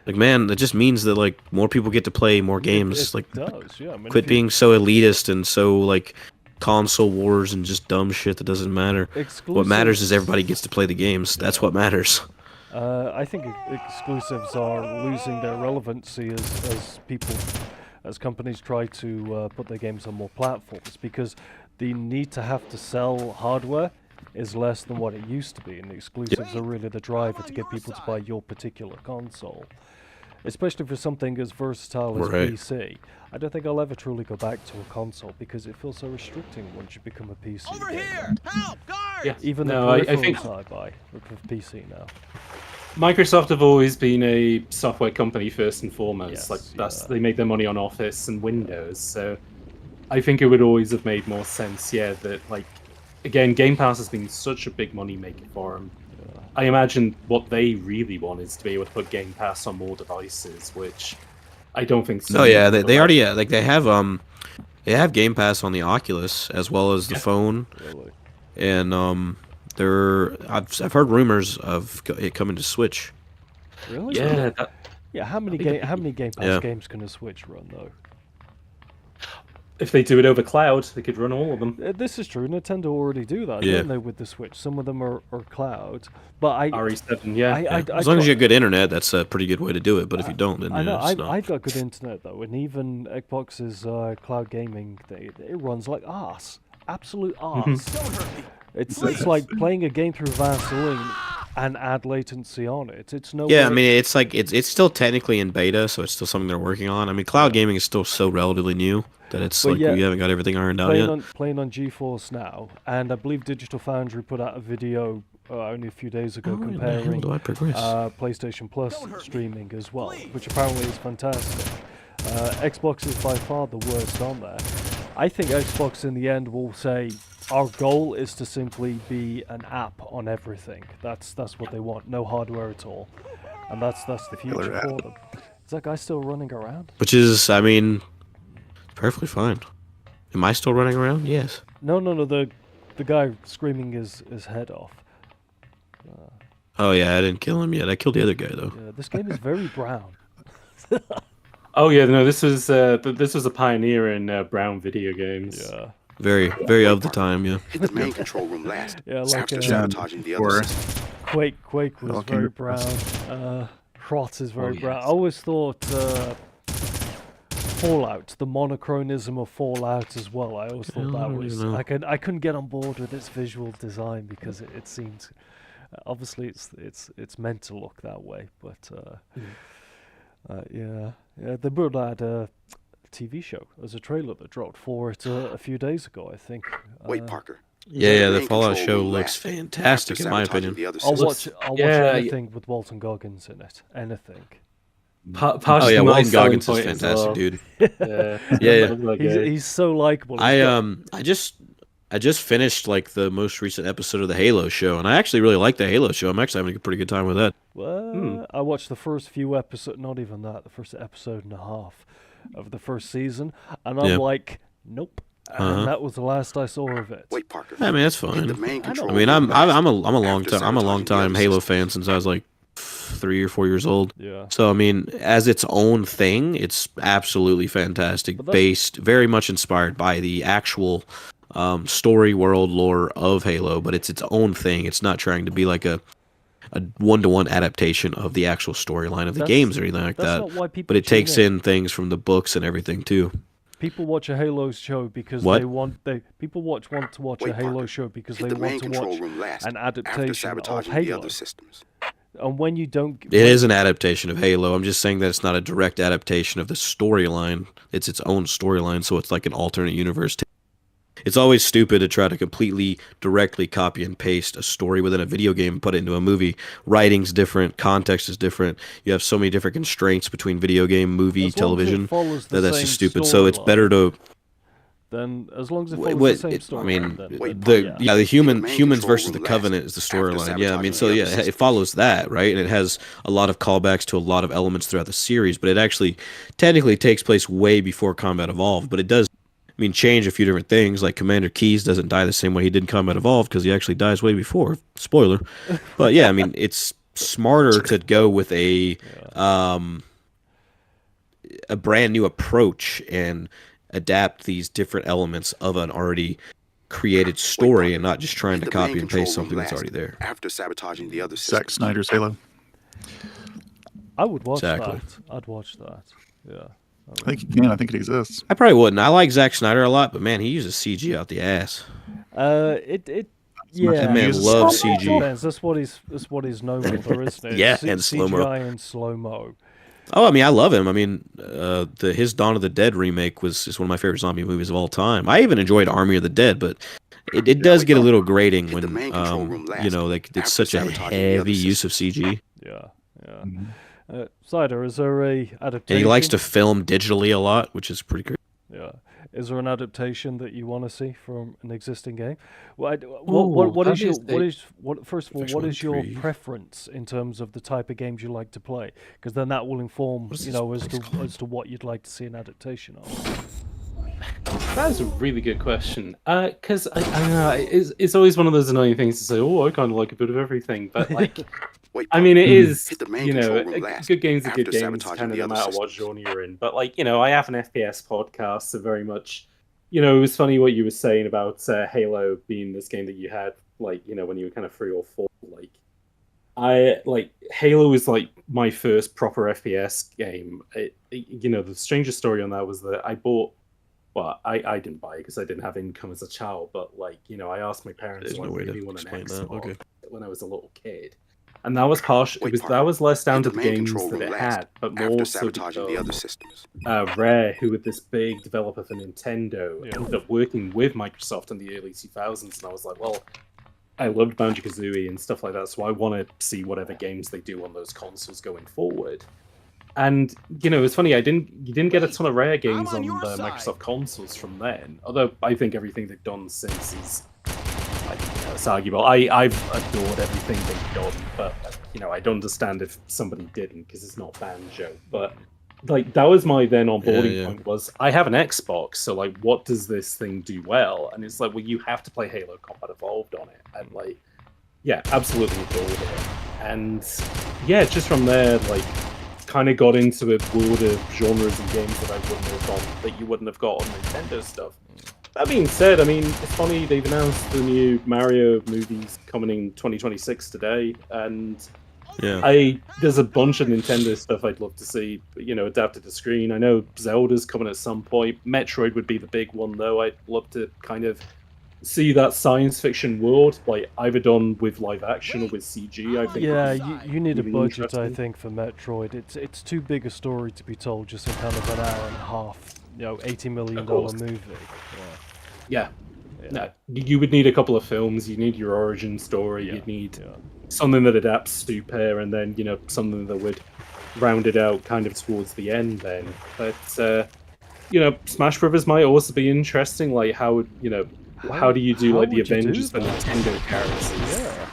Like, man, that just means that like more people get to play more games. It Like, does, yeah. I mean, quit if you- being so elitist and so like console wars and just dumb shit that doesn't matter. What matters is everybody gets to play the games. That's what matters. I think exclusives are losing their relevancy as companies try to put their games on more platforms, because the need to have to sell hardware is less than what it used to be, and the exclusives are really the driver to get people to buy your particular console. especially for something as versatile as Right. PC. I don't think I'll ever truly go back to a console because it feels so restricting once you become a PC gamer. Yeah. Even no, the I think peripherals I buy are for PC now. Microsoft have always been a software company first and foremost. Yes, Like that's yeah. they made their money on Office and Windows. So I think it would always have made more sense, yeah, that like again, Game Pass has been such a big money maker for them. I imagine what they really want is to be able to put Game Pass on more devices, which I don't think. No, Sony yeah, would they allow. already like they have Game Pass on the Oculus as well as the phone, Really. and I've heard rumors of it coming to Switch. Really? Yeah, that, Yeah. How many That'd be How many Game Pass Yeah. games can a Switch run though? if they do it over cloud, they could run all of them. This is true. Nintendo already do that, Yeah. don't they, with the Switch? Some of them are cloud, but I RE7, yeah. As long as you have good internet, that's a pretty good way to do it. But if you don't, then I know it's not. I've got good internet though, and even Xbox's cloud gaming it runs like arse, absolute arse. It's like playing a game through Vaseline and add latency on it. It's no. Yeah, I mean, it's like it's still technically in beta, so it's still something they're working on. I mean, cloud gaming is still so relatively new that it's But like yeah, we haven't got everything ironed out yet. playing on GeForce now, and I believe Digital Foundry put out a video only a few days ago How comparing do I progress? PlayStation Plus streaming as well, which apparently is fantastic. Xbox is by far the worst on there. I think Xbox in the end will say our goal is to simply be an app on everything. That's what they want, no hardware at all, and that's the future app. for them. Is that guy still running around? Which is, I mean, perfectly fine. Am I still running around? Yes. No, the guy screaming his head off. Oh yeah, I didn't kill him yet. I killed the other guy though. Yeah, this game is very brown. Oh yeah, no, this was a pioneer in brown video games. Yeah. Very, very of the time. Yeah. Hit the main control room last. Yeah, like after a- sabotaging the Or- other system. Quake was Okay. very brown. Rot is very Oh, brown. yes. I always thought Fallout, the monochronism of Fallout as well. I always thought Yeah, I that don't was. really know. I couldn't get on board with its visual design because it seemed. Obviously, it's meant to look that way, but yeah, they brought out a TV show as a trailer that dropped for it a few days ago, I think. Wait, Parker. Yeah, the main Fallout control show room looks last, fantastic after in my sabotaging opinion. the other I'll system. watch Yeah, yeah. anything with Walton Goggins in it. Anything. Oh yeah, Walton Goggins is fantastic, dude. Yeah, Yeah. He's so likable. I just finished like the most recent episode of the Halo show, and I actually really like the Halo show. I'm actually having a pretty good time with that. Well, I watched the first few episodes, not even that, the first episode and a half of the first season, and I'm Yeah. like, nope. And that was the last I saw of it. Wait, Parker. I mean, that's Hit fine. the main control I mean, room I'm a last, long after time sabotaging the Halo other fan since I was like 3 or 4 years old. Yeah. So I mean, as its own thing, it's absolutely fantastic. But that's- Based very much inspired by the actual story world lore of Halo, but it's its own thing. It's not trying to be like a one-to-one adaptation of the actual storyline of the That's- games or anything like that's that. not why people But it tune takes in. in things from the books and everything too. People watch a Halo show because What? people want to watch Wait, a Halo Parker. show because Hit they the want main to control watch room last, an after adaptation of sabotaging the Halo. other systems. And when you don't, It is an adaptation of Halo. I'm just saying that it's not a direct adaptation of the storyline. It's its own storyline, so it's like an alternate universe. It's always stupid to try to completely directly copy and paste a story within a video game and put it into a movie. Writing's different, context is different. You have so many different constraints between video game, movie, as long as it television follows the that's same just stupid. So it's storyline, better to Then as long as it follows Wait, the same I story. mean, Wait, the yeah. humans main versus control the room Covenant last, is the storyline. after Yeah, I mean, sabotaging so the yeah, other it systems. follows that, right? And it has a lot of callbacks to a lot of elements throughout the series, but it actually technically takes place way before Combat Evolved. But it does, I mean, change a few different things. Like Commander Keyes doesn't die the same way he did in Combat Evolved because he actually dies way before. Spoiler. But yeah, I mean, it's smarter to go with a brand new approach and adapt these different elements of an already created story and not just trying to Hit the main copy and control paste room something that's last, already there. After sabotaging the other Zack systems. Snyder's Halo. I would watch Exactly. that. I'd watch that. Yeah. I think you can. I think it exists. I probably wouldn't. I like Zack Snyder a lot, but man, he uses CG out the ass. Yeah. That man uses loves slow-mo. CG. Depends. That's what he's known for, isn't it? Yeah, C- and slow-mo. CGI and slow mo. Oh, I mean, I love him. I mean, his Dawn of the Dead remake is one of my favorite zombie movies of all time. I even enjoyed Army of the Dead, but it does get a little grating Hit the when main control room last, like it's after such a sabotaging the heavy other use of CG, Yeah, yeah. Mhm. Cyder, is there a and adaptation? he likes to film digitally a lot, which is pretty great. Yeah. Is there an adaptation that you want to see from an existing game? Well, Ooh, what is that your is what a- is what first of all, First what one, is your 3. preference in terms of the type of games you like to play? Because then that will inform, What is you this know, place called? as to what you'd like to see an adaptation of. That's a really good question. Because I don't know, it's always one of those annoying things to say. Oh, I kind of like a bit of everything, but like, Wait, I mean, it is, hit the main you know, control room last, good games are after good games, sabotaging kind of the no other matter what systems. genre you're in. But like, you know, I have an FPS podcast, so very much, you know, it was funny what you were saying about Halo being this game that you had, like, you know, when you were kind of 3 or 4. Like, Halo is like my first proper FPS game. You know, the strangest story on that was that I bought. Well, I didn't buy it because I didn't have income as a child, but like, you know, I asked my parents There's to no way to really want an explain that. Xbox Okay. when I was a little kid. And that was partial. Wait, That partner, was less down hit to the the main games control that room it last, had, but after more so sabotaging the other because systems. Rare, who were this big developer for Nintendo, Yeah. ended up working with Microsoft in the early 2000s, and I was like, well, I loved Banjo-Kazooie and stuff like that, so I want to see whatever games they do on those consoles going forward. And you know, it's funny. You didn't get a ton of Rare games on the Microsoft consoles from then. Although I think everything they've done since is, like, you know, it's arguable. I've adored everything they've done, but you know, I'd understand if somebody didn't because it's not Banjo. But like, that was my then onboarding Yeah. point was I have an Xbox, so like, what does this thing do well? And it's like, well, you have to play Halo Combat Evolved on it, and like, yeah, absolutely adored it. And yeah, just from there, like, kind of got into a world of genres and games that I wouldn't have gone, that you wouldn't have got on Nintendo stuff. That being said, I mean, it's funny, they've announced the new Mario movies coming in 2026 today, and Yeah. there's a bunch of Nintendo stuff I'd love to see, you know, adapted to screen. I know Zelda's coming at some point. Metroid would be the big one, though. I'd love to kind of see that science fiction world, like either done with live action or with CG. I think. Yeah, would be you need a really budget, I interesting. think, for Metroid. It's too big a story to be told just in kind of an hour and a half, you know, $80 million course. movie. Yeah. Yeah. No, you would need a couple of films. You need your origin story. Yeah, You'd need yeah. something that adapts Super, and then, you know, something that would round it out kind of towards the end. Then, but you know, Smash Brothers might also be interesting. Like, how would, you know, how do you do how like the would you do Avengers for that? Nintendo characters? Yeah.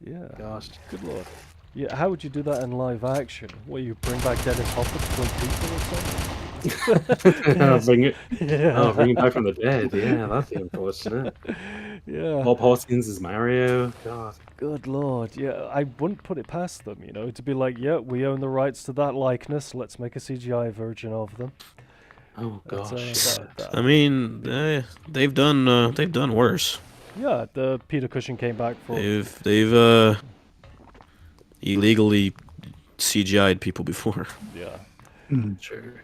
Yeah. Gosh. Good lord. Yeah, how would you do that in live action? What, you bring back Dennis Hopper to play people or something? bring it. Yeah. Oh, bring it back from the dead. Yeah, that'd be unfortunate. Yeah. Bob Hoskins is Mario. God. Good lord. Yeah, I wouldn't put it past them, you know, to be like, yeah, we own the rights to that likeness. Let's make a CGI version of them. Oh That's, gosh. I mean, they've done worse. Yeah, the Peter Cushing came back for. They've illegally CGI'd people before Yeah. Sure.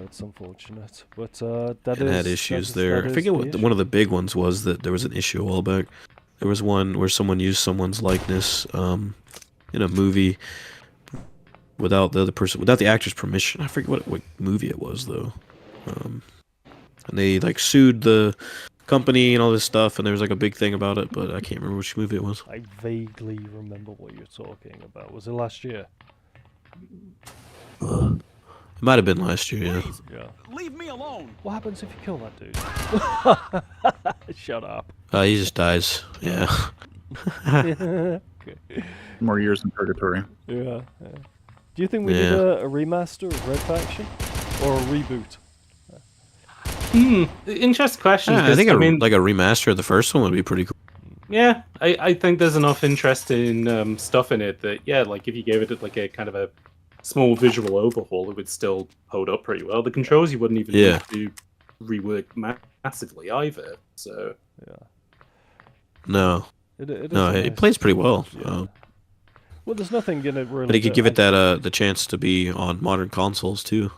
It's unfortunate, but that and is had that issues is- there. that I is forget the what issue. one of the big ones was, that there was an issue a while back. There was one where someone used someone's likeness in a movie without the actor's permission. I forget what movie it was though. And they like sued the company and all this stuff, and there was like a big thing about it, but I can't remember which movie it was. I vaguely remember what you're talking about. Was it last year? It might have been last year, yeah. Yeah. Leave me alone. What happens if you kill that dude? Shut up. He just dies. Yeah. Okay. More years in purgatory. Yeah. Do you think we need Yeah. a remaster of Red Faction or a reboot? Interesting question. I 'cause, think I mean, like a remaster of the first one would be pretty cool. yeah, I think there's enough interesting stuff in it that, yeah, like if you gave it like a kind of a small visual overhaul, it would still hold up pretty well. The controls you wouldn't even Yeah. need to rework massively either. So No, It is no, a it nice- plays pretty well. Yeah. Well, there's nothing in it really. But he could that give it I- that the chance to be on modern consoles too.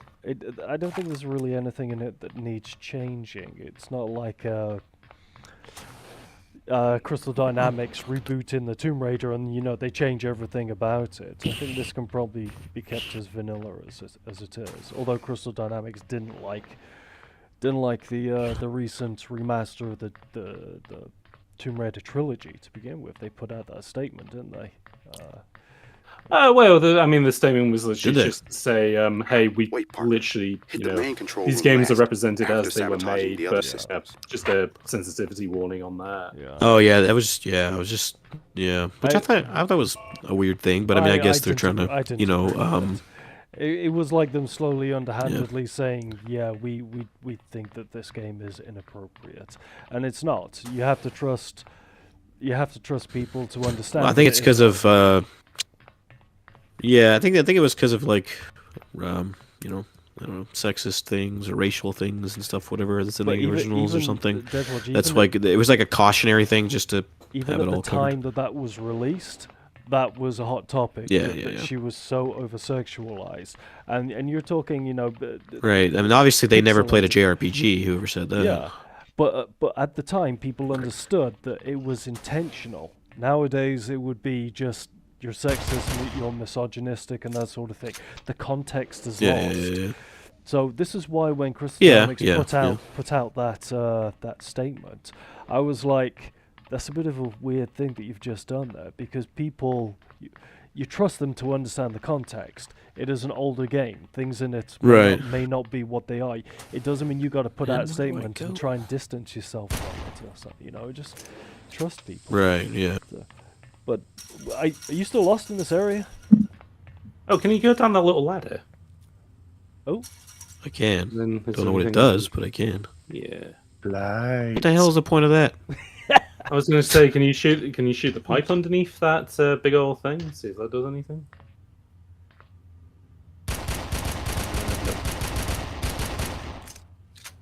I don't think there's really anything in it that needs changing. It's not like Crystal Dynamics rebooting the Tomb Raider, and they change everything about it. I think this can probably be kept as vanilla as it is. Although Crystal Dynamics didn't like the recent remaster of the Tomb Raider trilogy to begin with. They put out that statement, didn't they? Well, the statement was literally Did they? just to say, hey, we Wait, Parker. literally, Hit the main control these room games are last, represented after as they were sabotaging made, the other but systems. just a sensitivity warning on that. Yeah. Oh yeah, that was I was just which I thought was a weird thing, but I mean I guess they're trying I to didn't agree with it. It was like them slowly, underhandedly saying, "Yeah, we think that this game is inappropriate," and it's not. You have to trust people to understand. Well, I think it's because of I think it was because of like I don't know, sexist things or racial things and stuff, whatever that's in the originals or something. That's like it was like a cautionary thing just to even have at it the all time covered. that was released, that was a hot topic. Yeah, that she was so over sexualized, and you're talking, Right. I mean, obviously they never played a pixelated. JRPG. Whoever said that? Yeah, but at the time, people understood that it was intentional. Nowadays, it would be just you're sexist, you're misogynistic, and that sort of thing. The context is lost. Yeah. So this is why when Crystal Dynamics put out that statement, I was like, that's a bit of a weird thing that you've just done there, because people, you trust them to understand the context. It is an older game. Things in it may not be what they are. It doesn't mean you got to put out a statement and try and distance yourself from it or something. Just trust people. Right. Yeah. But are you still lost in this area? Oh, can you go down that little ladder? Oh, I can. Then Don't know what it does, but I can. Yeah. Lights. What the hell is the point of that? I was going to say, can you shoot the pipe underneath that big old thing? See if that does anything.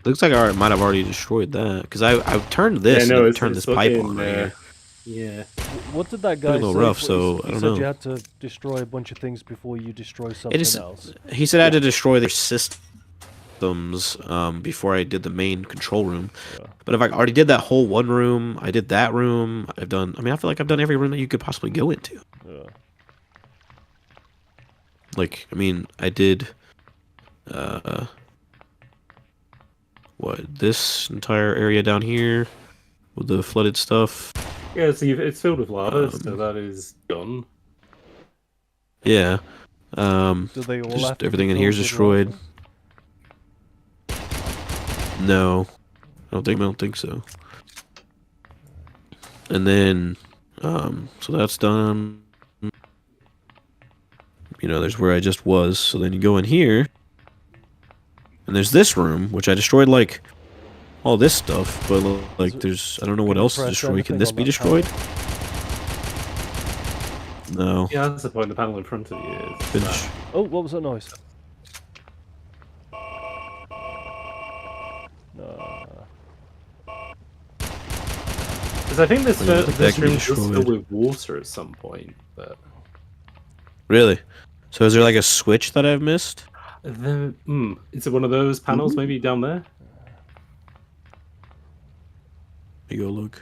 Looks like I might have already destroyed that because I turned this Yeah, no, and turned this pipe on right here. Yeah. what did that guy a little say? rough, He so I said don't know. you had to destroy a bunch of things before you destroy something else. He said I had to destroy their systems before I did the main control room. Yeah. But if I already did that whole one room, I did that room. I feel like I've done every room that you could possibly go into. Yeah. Like, I mean, I did this entire area down here with the flooded stuff. Yeah, so it's filled with lava, so that is done. Yeah. Do they all have Just to be everything in here is filled with destroyed. No, I don't think so. And then, so that's done. There's where I just was. So then you go in here, and there's this room, which I destroyed like all this stuff, but like there's I don't know what else to press destroy. Can anything this on be that panel? destroyed? No. Yeah, that's the point. The panel in front of you is. Finish. Oh, what was that noise? Because I think this I don't think that this can be room was destroyed. filled with water at some point, but Really? So is there like a switch that I've missed? is it one of those panels maybe down there? Let me go look.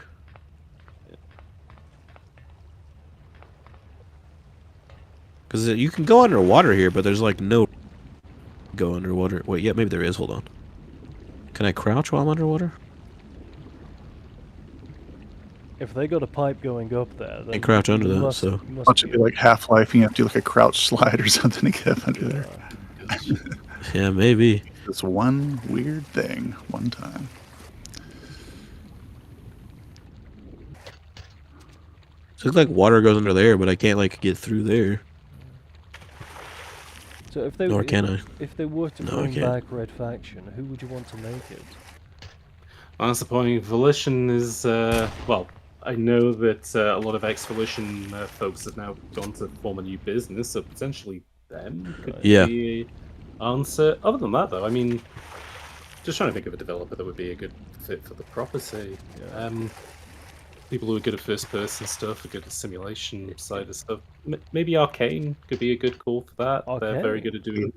Because you can go underwater here, but there's like no go underwater. Wait, yeah, maybe there is. Hold on. Can I crouch while I'm underwater? If they got a pipe going up there, then I crouch under you that, must- so- you must Watch it be like Half-Life, and you have to do like a crouch slide or something to get up under there. Yeah, maybe. This one weird thing, one time. So it's like water goes under there, but I can't like get through there. So if they Nor can I. If they were to No, I bring can't. back Red Faction, who would you want to make it? That's the point. Volition is well. I know that a lot of ex-Volition folks have now gone to form a new business, so potentially them could Yeah. be an answer. Other than that, though, I mean, just trying to think of a developer that would be a good fit for the property. People who are good at first-person stuff, are good at simulation side of stuff. Maybe Arcane could be a good call for that. They're very good at doing.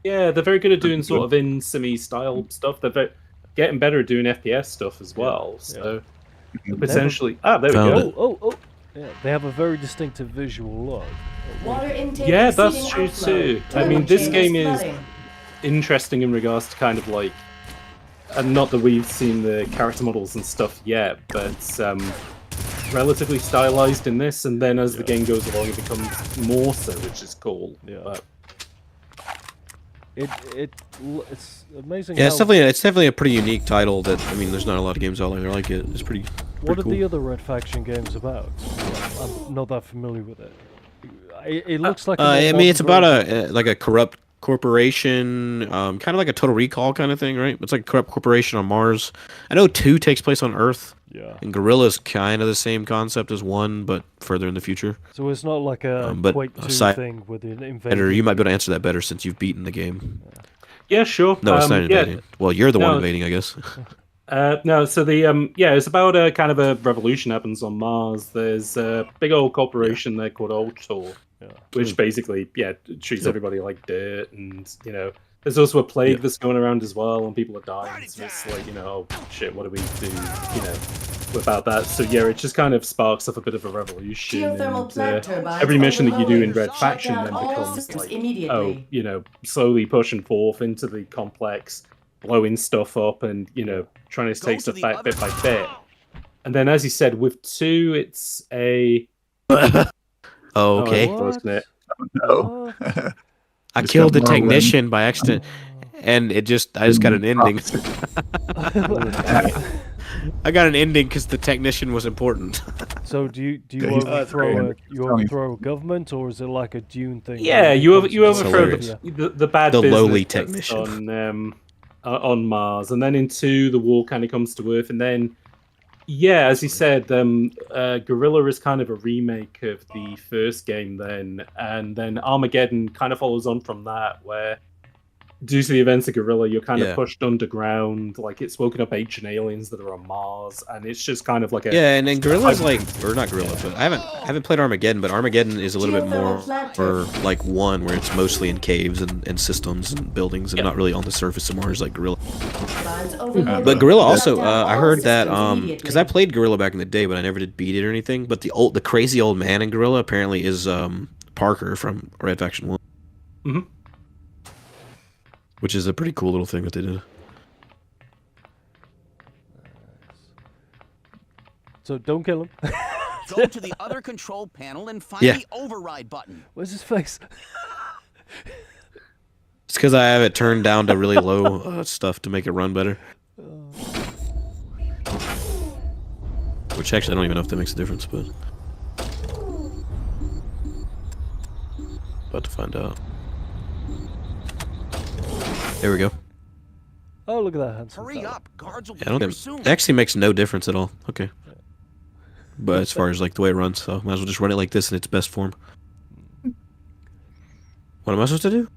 Yeah, they're very good at doing sort of in simi style stuff. They're getting better at doing FPS stuff as well. So potentially. Ah, there we Found go. it. Oh. Yeah, they have a very distinctive visual look. Water intake Yeah, that's exceeding true outflow. too. I Turbo mean, this chambers game is flooding. interesting in regards to kind of like, and not that we've seen the character models and stuff yet, but relatively stylized in this, and then as the game goes along, it becomes more so, which is cool. Yeah. But It's amazing. Yeah, how, it's definitely a pretty unique title. That I mean, there's not a lot of games out there like it. It's pretty. What are cool. the other Red Faction games about? I'm not that familiar with it. It looks like. I mean, it's about like a corrupt corporation, kind of like a Total Recall kind of thing, right? It's like a corrupt corporation on Mars. I know 2 takes place on Earth. Yeah. And Guerrilla's kind of the same concept as 1, but further in the future. So it's not like a but Quake 2 aside- thing with an Editor, invader. you might be able to answer that better since you've beaten the game. yeah, sure. No, it's not yeah. invading. Well, you're the one No. invading, I guess. No, so the it's about a kind of a revolution happens on Mars. There's a big old corporation there called Ultor, which basically treats everybody like dirt, and there's also a plague that's going around as well, and people are dying. So it's like oh shit, what do we do? About that. So yeah, it just kind of sparks up a bit of a revolution. Geothermal plant turbines Every mission that you do in overloaded. Red Shut Faction down then all becomes systems like immediately. slowly pushing forth into the complex, blowing stuff up, and trying to take stuff back bit by bit. And then, as you said, with 2, it's a Oh, okay. that's close, isn't it? No. I Just killed the got Marlin. technician by accident, and I just got an ending. I got an ending because the technician was important. So do you Yeah, he's- overthrow a government, or is it like a Dune thing? Yeah, where it you comes overthrow together? the bad The business lowly that's technician. on Mars, and then in 2, the war kind of comes to Earth, and then as you said, Guerrilla is kind of a remake of the first game, and then Armageddon kind of follows on from that, where due to the events of Guerrilla, you're kind of pushed underground, like it's woken up ancient aliens that are on Mars, and it's just kind of like a And then Guerrilla's like, or not Guerrilla, but I haven't played Armageddon, but Armageddon is a little bit more like 1, where it's mostly in caves and systems and buildings, and not really on the surface of Mars like Guerrilla. But Guerrilla also, I heard that because I played Guerrilla back in the day, but I never did beat it or anything. But the crazy old man in Guerrilla apparently is Parker from Red Faction 1. Mm-hmm. Which is a pretty cool little thing that they did. So don't kill him. Go to the other control panel and find the override button. Where's his face? It's because I have it turned down to really low stuff to make it run better. Which actually, I don't even know if that makes a difference, but... About to find out. There we go. Oh, look at that handsome Hurry fella. up, guards will I be don't here think soon. it actually makes no difference at all. Okay. But as far as like the way it runs, so might as well just run it like this in its best form. What am I supposed to do?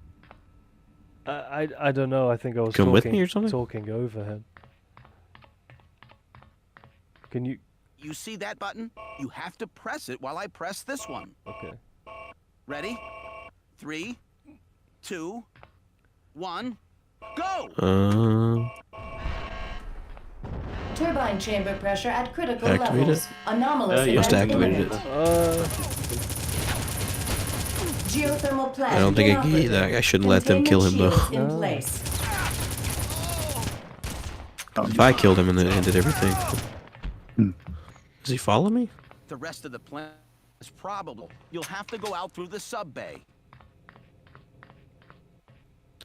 I don't know. I think I was Come talking, with me or something? talking over him. Can you? You see that button? You have to press it while I press this one. Okay. Ready? 3, 2, 1, go! Turbine chamber pressure at critical Activate levels. it? Anomalous Yeah. Must event activate it. imminent. Geothermal plant I don't think inoperative. I shouldn't let them kill him though. Containment shields in place. If I killed him and then ended everything. Does he follow me? The rest of the plan is probable. You'll have to go out through the sub bay.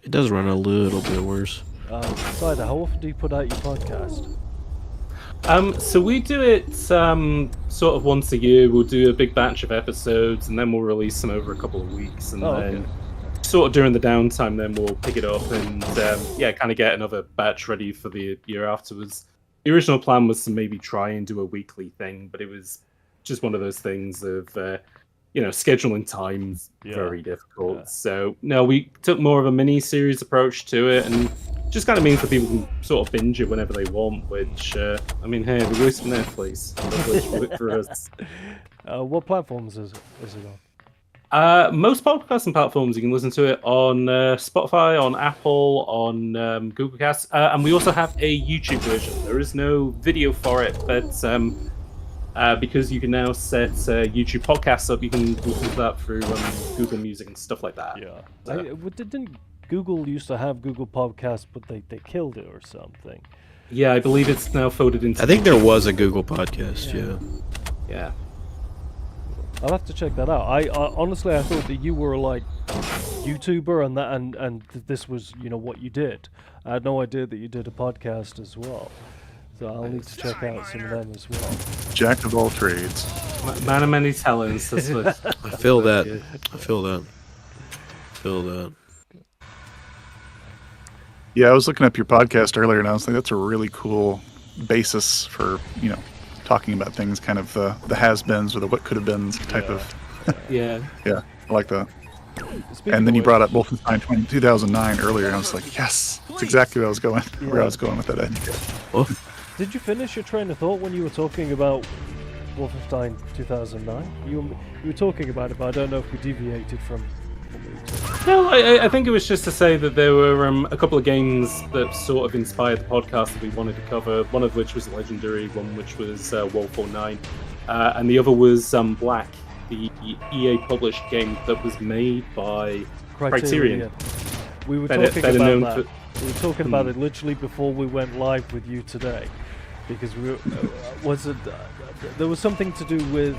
It does run a little bit worse. Cyder, how often do you put out your podcast? So we do it sort of once a year. We'll do a big batch of episodes, and then we'll release them over a couple of weeks, and then sort of during the downtime, then we'll pick it up and kind of get another batch ready for the year afterwards. The original plan was to maybe try and do a weekly thing, but it was just one of those things of scheduling time's very difficult. Yeah. So no, we took more of a mini series approach to it, and just kind of means that people can sort of binge it whenever they want, which, hey, the voice from Netflix. For us. What platforms is it Most podcasting platforms, you can listen to it on Spotify, on Apple, on Google Cast, and we also have a YouTube version. There is no video for it, but because you can now set YouTube podcasts up, you can listen to that through Google Music and stuff like that. Yeah. Didn't Google used to have Google Podcasts, but they killed it or something? Yeah, I believe it's now folded into. I think there was a Google podcast. Yeah. I'll have to check that out. I honestly, I thought that you were like YouTuber and this was what you did. I had no idea that you did a podcast as well. So I'll need to check out some of them as well. Jack of all trades. Man of many talents. That's what, I feel that. I feel that. Yeah, I was looking up your podcast earlier, and I was like, that's a really cool basis for talking about things, kind of the has-beens or the what could-have-beens type of. Yeah. Yeah, I like that. Speaking And then of you which- brought up Wolfenstein 2009 earlier, and I was like, yes, that's exactly where I was going. Where I was going with that idea. Oh, Did you finish your train of thought when you were talking about Wolfenstein 2009? You were talking about it, but I don't know if we deviated from what we were talking. No, I think it was just to say that there were a couple of games that sort of inspired the podcast that we wanted to cover. One of which was Legendary, one which was Wolf 9, and the other was Black, the EA published game that was made by Criterion. We were Better- talking better about known that. for- We were talking about it literally before we went live with you today, because we were, there was something to do with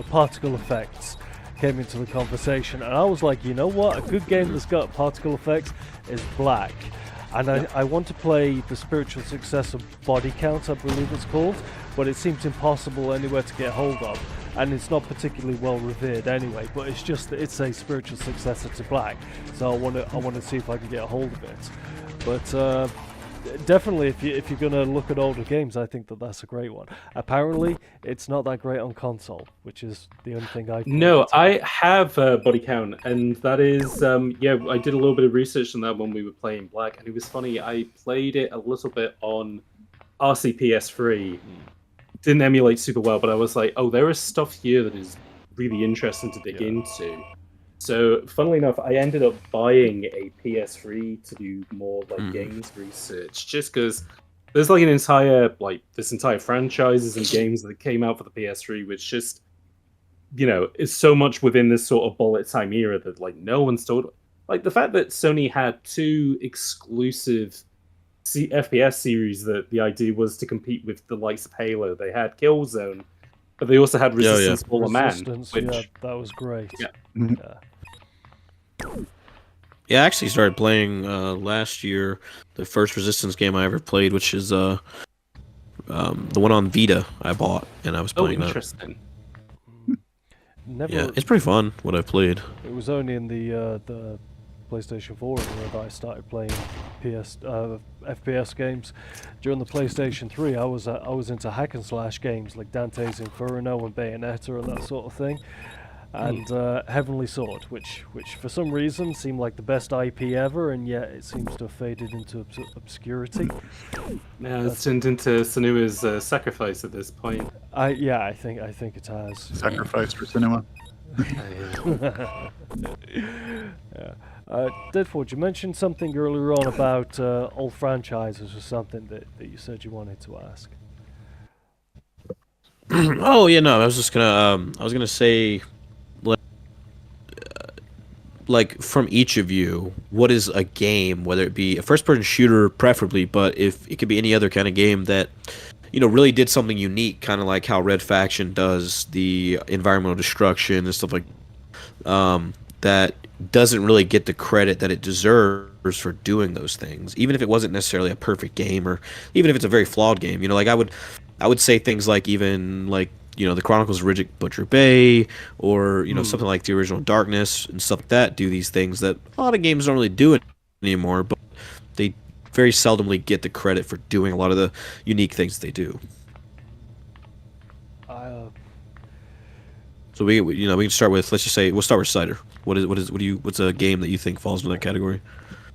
particle effects came into the conversation, and I was like, you know what, a good game that's got particle effects is Black, and I want to play the spiritual successor Body Count, I believe it's called, but it seems impossible anywhere to get hold of, and it's not particularly well revered anyway, but it's just that it's a spiritual successor to Black, so I want to see if I can get a hold of it. But definitely, if you're gonna look at older games, I think that's a great one. Apparently, it's not that great on console, which is the only thing I. No, I have Body Count, and that is I did a little bit of research on that when we were playing Black, and it was funny. I played it a little bit on RCPS3. Didn't emulate super well, but I was like, oh, there is stuff here that is really interesting to dig into. So, funnily enough, I ended up buying a PS3 to do more games research, just because there's like this entire franchises and games that came out for the PS3, which just is so much within this sort of bullet time era that no one's told. Like the fact that Sony had two exclusive FPS series that the idea was to compete with the likes of Halo. They had Killzone, but they also had Resistance Fall of Man, Resistance, which that was great. Yeah. yeah. I actually started playing last year the first Resistance game I ever played, which is the one on Vita I bought, and I was playing that. interesting. Never. Yeah, it's pretty fun what I played. It was only in the PlayStation 4 era that I started playing FPS games. During the PlayStation 3, I was into hack and slash games like Dante's Inferno and Bayonetta and that sort of thing, and Heavenly Sword, which for some reason seemed like the best IP ever, and yet it seems to have faded into obscurity. Yeah, it's turned into Senua's sacrifice at this point. I think it has. Sacrifice for cinema. Deadforge, you mentioned something earlier on about old franchises or something that you said you wanted to ask. Oh yeah, no, I was gonna say, like from each of you, what is a game, whether it be a first-person shooter, preferably, but if it could be any other kind of game that really did something unique, kind of like how Red Faction does the environmental destruction and stuff like that doesn't really get the credit that it deserves for doing those things, even if it wasn't necessarily a perfect game, or even if it's a very flawed game. Like I would say things like even like the Chronicles of Riddick Butcher Bay, or something like the original Darkness and stuff like that do these things that a lot of games don't really do it anymore, but they very seldomly get the credit for doing a lot of the unique things they do. So we can start with, let's just say we'll start with Cyder. What's a game that you think falls into that category?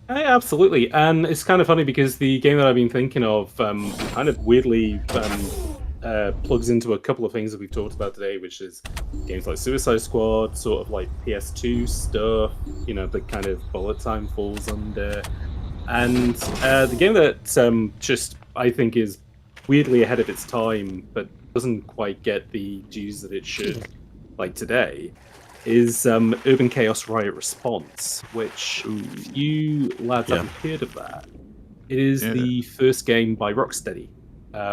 Absolutely, and it's kind of funny because the game that I've been thinking of kind of weirdly plugs into a couple of things that we've talked about today, which is games like Suicide Squad, sort of like PS2 stuff, the kind of bullet time falls under. And the game that just, I think, is weirdly ahead of its time, but doesn't quite get the dues that it should, like today, is Urban Chaos Riot Response, which you lads haven't heard of that. It is the first game by Rocksteady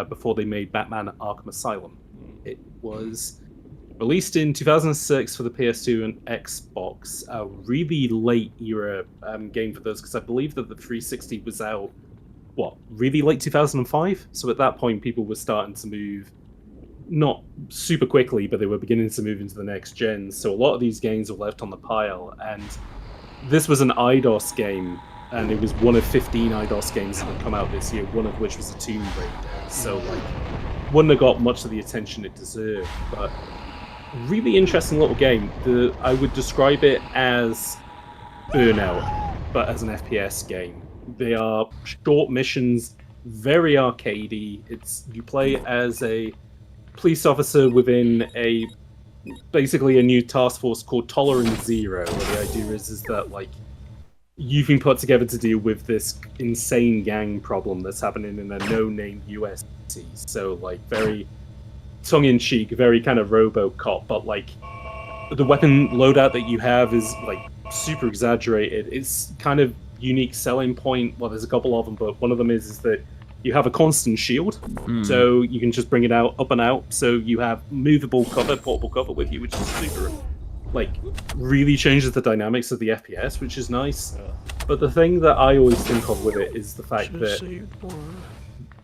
before they made Batman Arkham Asylum. It was released in 2006 for the PS2 and Xbox, a really late era game for those, because I believe that the 360 was out, really late 2005? So at that point, people were starting to move, not super quickly, but they were beginning to move into the next gen. So a lot of these games were left on the pile, and this was an IDOS game, and it was one of 15 IDOS games that had come out this year, one of which was a Tomb Raider. So, wouldn't have got much of the attention it deserved, but really interesting little game. I would describe it as Burnout, but as an FPS game. They are short missions, very arcadey. You play as a police officer within basically a new task force called Tolerance Zero, where the idea is that you've been put together to deal with this insane gang problem that's happening in a no-name US city. So, very tongue-in-cheek, very kind of RoboCop, but, the weapon loadout that you have is, super exaggerated. It's kind of unique selling point. Well, there's a couple of them, but one of them is that you have a constant shield, so you can just bring it up and out. So you have movable cover, portable cover with you, which is super, really changes the dynamics of the FPS, which is nice. But the thing that I always think of with it is the fact that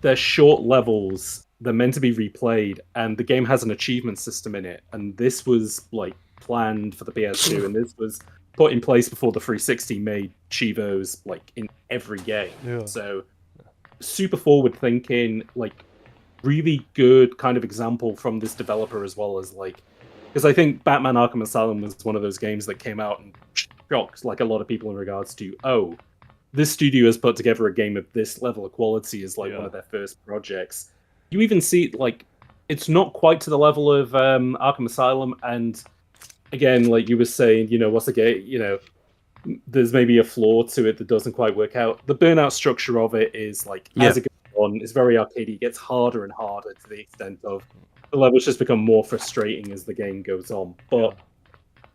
they're short levels, they're meant to be replayed, and the game has an achievement system in it. And this was planned for the PS2, and this was put in place before the 360 made Chivos in every game. So super forward thinking, really good kind of example from this developer, as well as because I think Batman Arkham Asylum was one of those games that came out and shocked a lot of people in regards to, this studio has put together a game of this level of quality as one of their first projects. You even see it's not quite to the level of Arkham Asylum, and again, you were saying, what's the game, there's maybe a flaw to it that doesn't quite work out. The Burnout structure of it is as it goes on, it's very arcadey. It gets harder and harder to the extent of the levels just become more frustrating as the game goes on. But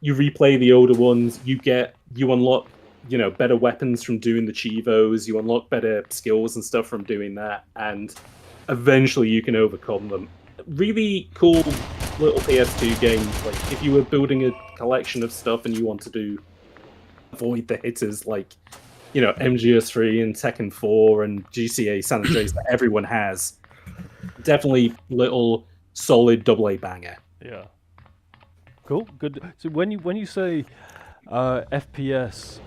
you replay the older ones, you unlock, better weapons from doing the Chivos, you unlock better skills and stuff from doing that, and eventually you can overcome them. Really cool little PS2 games. If you were building a collection of stuff and you want to avoid the hitters MGS3 and Tekken 4 and GTA San Andreas that everyone has, definitely little solid AA banger. Yeah. Cool. Good. So when you say FPS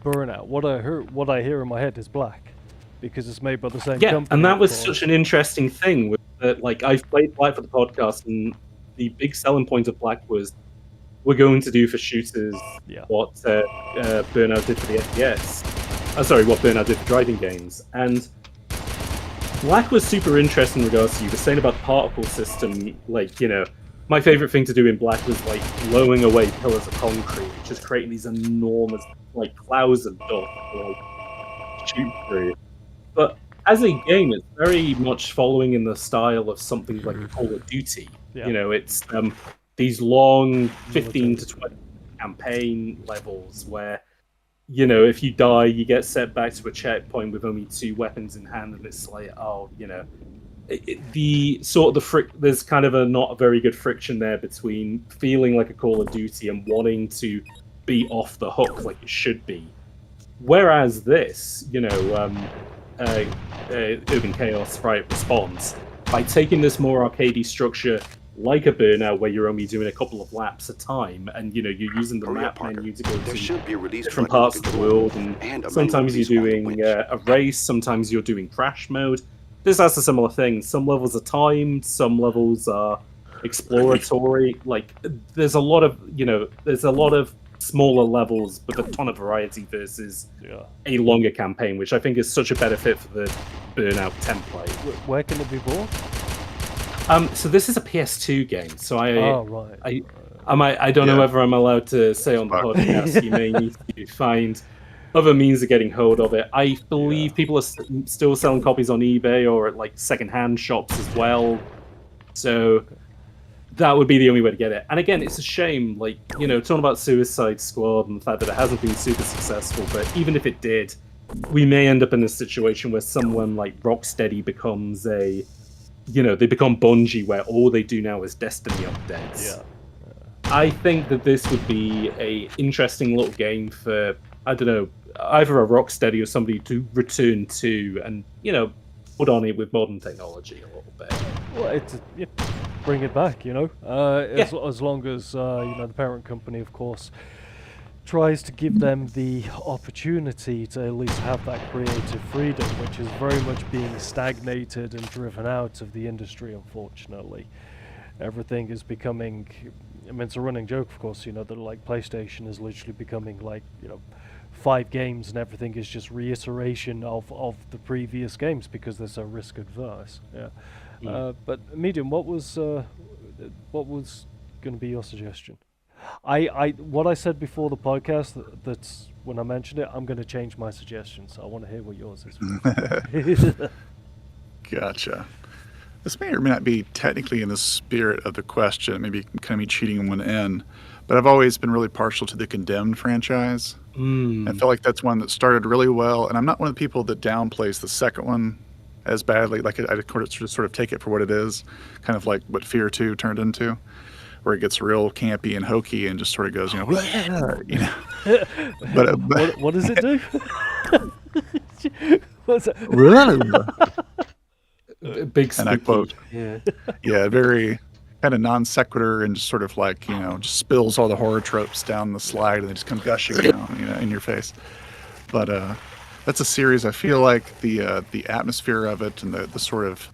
Burnout, what I hear in my head is Black, because it's made by the same company. And that was such an interesting thing. I've played Black for the podcast, and the big selling point of Black was we're going to do for shooters what Burnout did for the FPS. What Burnout did for driving games. And Black was super interesting in regards to you were saying about the particle system. My favorite thing to do in Black was blowing away pillars of concrete, just creating these enormous clouds of dust to shoot through. But as a game, it's very much following in the style of something like Call of Duty. It's these long 15 to 20 campaign levels where, if you die, you get set back to a checkpoint with only 2 weapons in hand, and it's there's kind of not a very good friction there between feeling like a Call of Duty and wanting to be off the hook like it should be. Whereas this, Urban Chaos Riot Response, by taking this more arcadey structure like a Burnout, where you're only doing a couple of laps a time, and you're using the map menu to go to different parts of the world, and sometimes you're doing a race, sometimes you're doing crash mode. This has a similar thing. Some levels are timed, some levels are exploratory. There's a lot of smaller levels with a ton of variety versus a longer campaign, which I think is such a better fit for the Burnout template. Where can it be bought? So this is a PS2 game, so Oh, right. I don't know Yeah. whether I'm allowed to say on the Fuck. podcast. You may need to find other means of getting hold of it. I believe people are still selling copies on eBay or at like secondhand shops as well. So that would be the only way to get it. And again, it's a shame, like, you know, talking about Suicide Squad and the fact that it hasn't been super successful, but even if it did, we may end up in a situation where someone like Rocksteady becomes a, you know, they become Bungie, where all they do now is Destiny updates. Yeah. I think that this would be a interesting little game for, I don't know, either a Rocksteady or somebody to return to and, you know, put on it with modern technology a little bit. Well, bring it back, you know. As long as you know, the parent company, of course, tries to give them the opportunity to at least have that creative freedom, which is very much being stagnated and driven out of the industry, unfortunately. Everything is becoming, I mean, it's a running joke, of course, you know, that like PlayStation is literally becoming like, you know, 5 games and everything is just reiteration of the previous games because they're so risk adverse. Yeah. But Medium, what was going to be your suggestion? What I said before the podcast, that's when I mentioned it, I'm going to change my suggestion, so I want to hear what yours is. Gotcha. This may or may not be technically in the spirit of the question, maybe kind of me cheating one in, but I've always been really partial to the Condemned franchise. I feel like that's one that started really well, and I'm not one of the people that downplays the second one as badly. Like I just sort of take it for what it is, kind of like what Fear 2 turned into, where it gets real campy and hokey and just sort of goes, you know. But what does it do? What's that? Big And I spooky. quote, Yeah. very kind of non sequitur and just sort of like, you know, just spills all the horror tropes down the slide and they just come gushing down, you know, in your face. But that's a series. I feel like the atmosphere of it and the sort of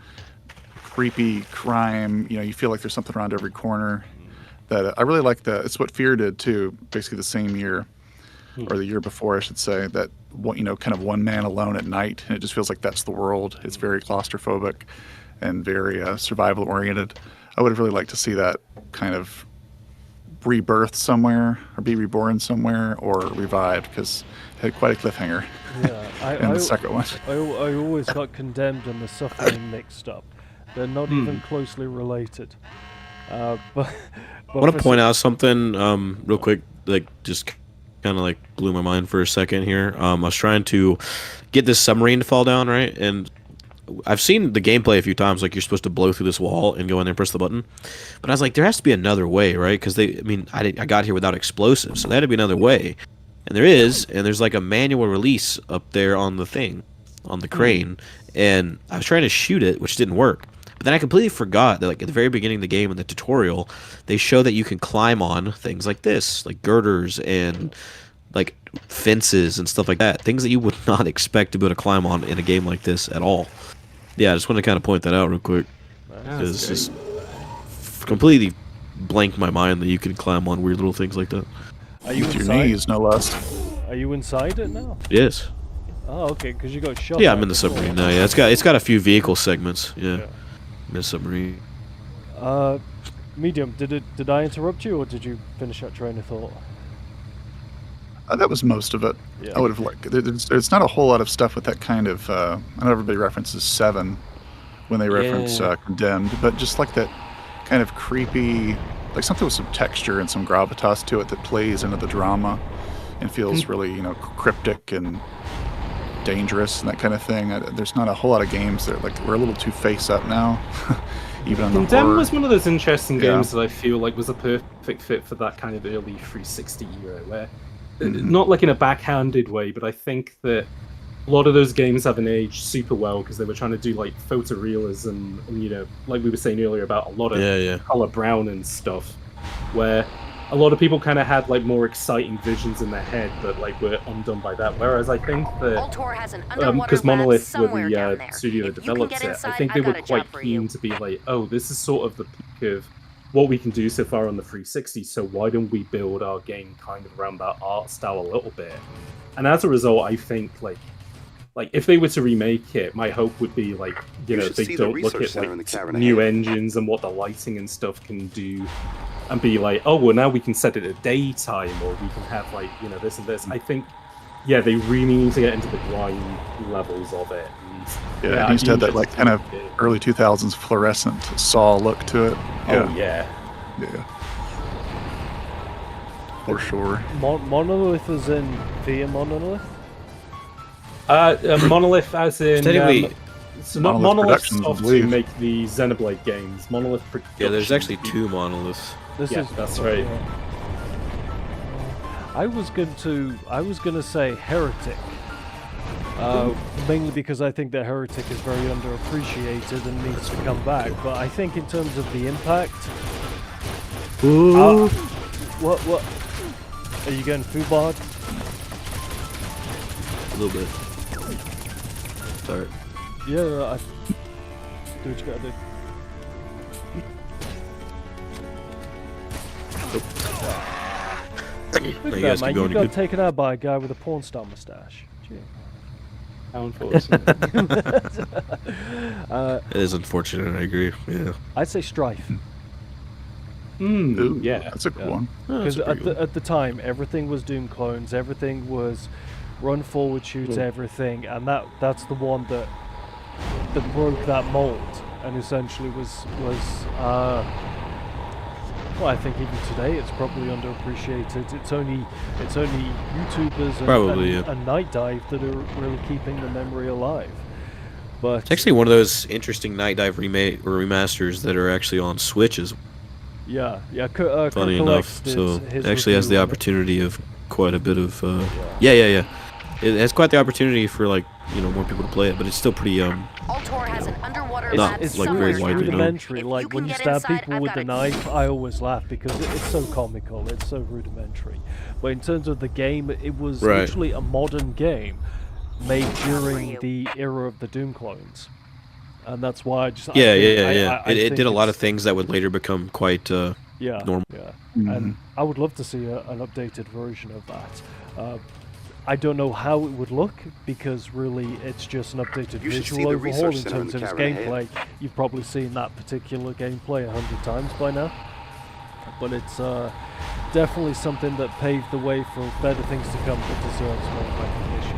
creepy crime, you know, you feel like there's something around every corner. That I really like. It's what Fear did too, basically the same year or the year before, I should say, that, you know, kind of one man alone at night, and it just feels like that's the world. It's very claustrophobic and very survival oriented. I would have really liked to see that kind of rebirth somewhere, or be reborn somewhere, or revived, because it had quite a cliffhanger in the second one. I always got Condemned and The Suffering mixed up. They're not even closely related. But I want to point out something real quick, like just kind of like blew my mind for a second here. I was trying to get this submarine to fall down, right? And I've seen the gameplay a few times, like you're supposed to blow through this wall and go in there and press the button. But I was like, there has to be another way, right? Because I got here without explosives, so there had to be another way. And there is, and there's like a manual release up there on the thing, on the crane. And I was trying to shoot it, which didn't work. But then I completely forgot that, like, at the very beginning of the game in the tutorial, they show that you can climb on things like this, like girders and like fences and stuff like that. Things that you would not expect to be able to climb on in a game like this at all. Yeah, I just want to kind of point that out real quick. It's just completely blanked my mind that you can climb on weird little things like that. Are you With your inside? knees, no less. Are you inside it now? Yes. Oh, okay, because you got shot. Yeah, at I'm in the before. submarine now. Yeah, it's got a few vehicle segments. Yeah. In the submarine. Medium, did I interrupt you, or did you finish that train of thought? That was most of it. Yeah. I would have liked. There's not a whole lot of stuff with that kind of. I know everybody references 7 when they reference Condemned, but just like that kind of creepy, like something with some texture and some gravitas to it that plays into the drama and feels really, you know, cryptic and dangerous and that kind of thing. There's not a whole lot of games that, like, we're a little too face up now, even on the Condemned horror. was one of those interesting Yeah. games that I feel like was a perfect fit for that kind of early 360 era, where not like in a backhanded way, but I think that a lot of those games haven't aged super well because they were trying to do like photorealism and, you know, like we were saying earlier about a lot of color brown and stuff, where a lot of people kind of had like more exciting visions in their head, but like were undone by that. Whereas I think that Altor has an underwater because lab Monolith were somewhere down the there. studio that If you can develops get it, I inside, think I they were got a quite job for you. keen to be like, oh, this is sort of the peak of what we can do so far on the 360, so why don't we build our game kind of around that art style a little bit? And as a result, I think like like if they were to remake it, my hope would be like You know should they see the don't look research at center in the like cavern new ahead. engines and what the lighting and stuff can do, and be like, oh well, now we can set it at daytime, or we can have like this and this. I think they really need to get into the grind levels of it. And, Yeah, it needs to have that like kind of early 2000s fluorescent Saw look to it. Oh yeah. Yeah. For sure. Monolith is in via Monolith? Monolith as in Technically, so Monolith Monolith Productions, I Soft to believe. make the Xenoblade games. Monolith Productions. yeah, there's actually 2 monoliths. This Yeah, is that's right. I was gonna say Heretic. Mainly because I think that Heretic is very underappreciated and needs to come back. But I think in terms of the impact, what are you going Fubard? A little bit. Sorry. Yeah, do what you gotta do. No, Look you at that, guys man. keep You going. got Good. taken out by a guy with a porn star mustache. Gee. How unfortunate. It is unfortunate. I agree. Yeah. I'd say Strife. Ooh, yeah. That's a cool one. Because That's pretty at the time, everything was Doom clones, everything was run forward, shoot everything, and that's the one that broke that mold and essentially was well, I think even today it's probably underappreciated. It's only YouTubers Probably, yeah. and Night Dive that are really keeping the memory alive. But It's actually one of those interesting Night Dive remake or remasters that are actually on Switch as yeah, funny enough. So it actually has the opportunity. opportunity of quite a bit of yeah. It has quite the opportunity for like more people to play it, but it's still pretty Altor has an underwater Not lab It's like somewhere very widely here. known. rudimentary. If Like you when can you get stab inside, people I've with got the a knife, I always laugh because it's so comical. It's so rudimentary. But in terms of the game, it was Right. literally a modern game made during you. the era of the Doom clones, and that's why I just I yeah. think It did a lot of it's- things that would later become quite normal. Yeah, Mm-hmm. and I would love to see an updated version of that. I don't know how it would look because really it's just an updated You should see visual the overhaul research in center in terms the of its cavern ahead. gameplay. You've probably seen that particular gameplay 100 times by now, but it's definitely something that paved the way for better things to come that deserves more recognition.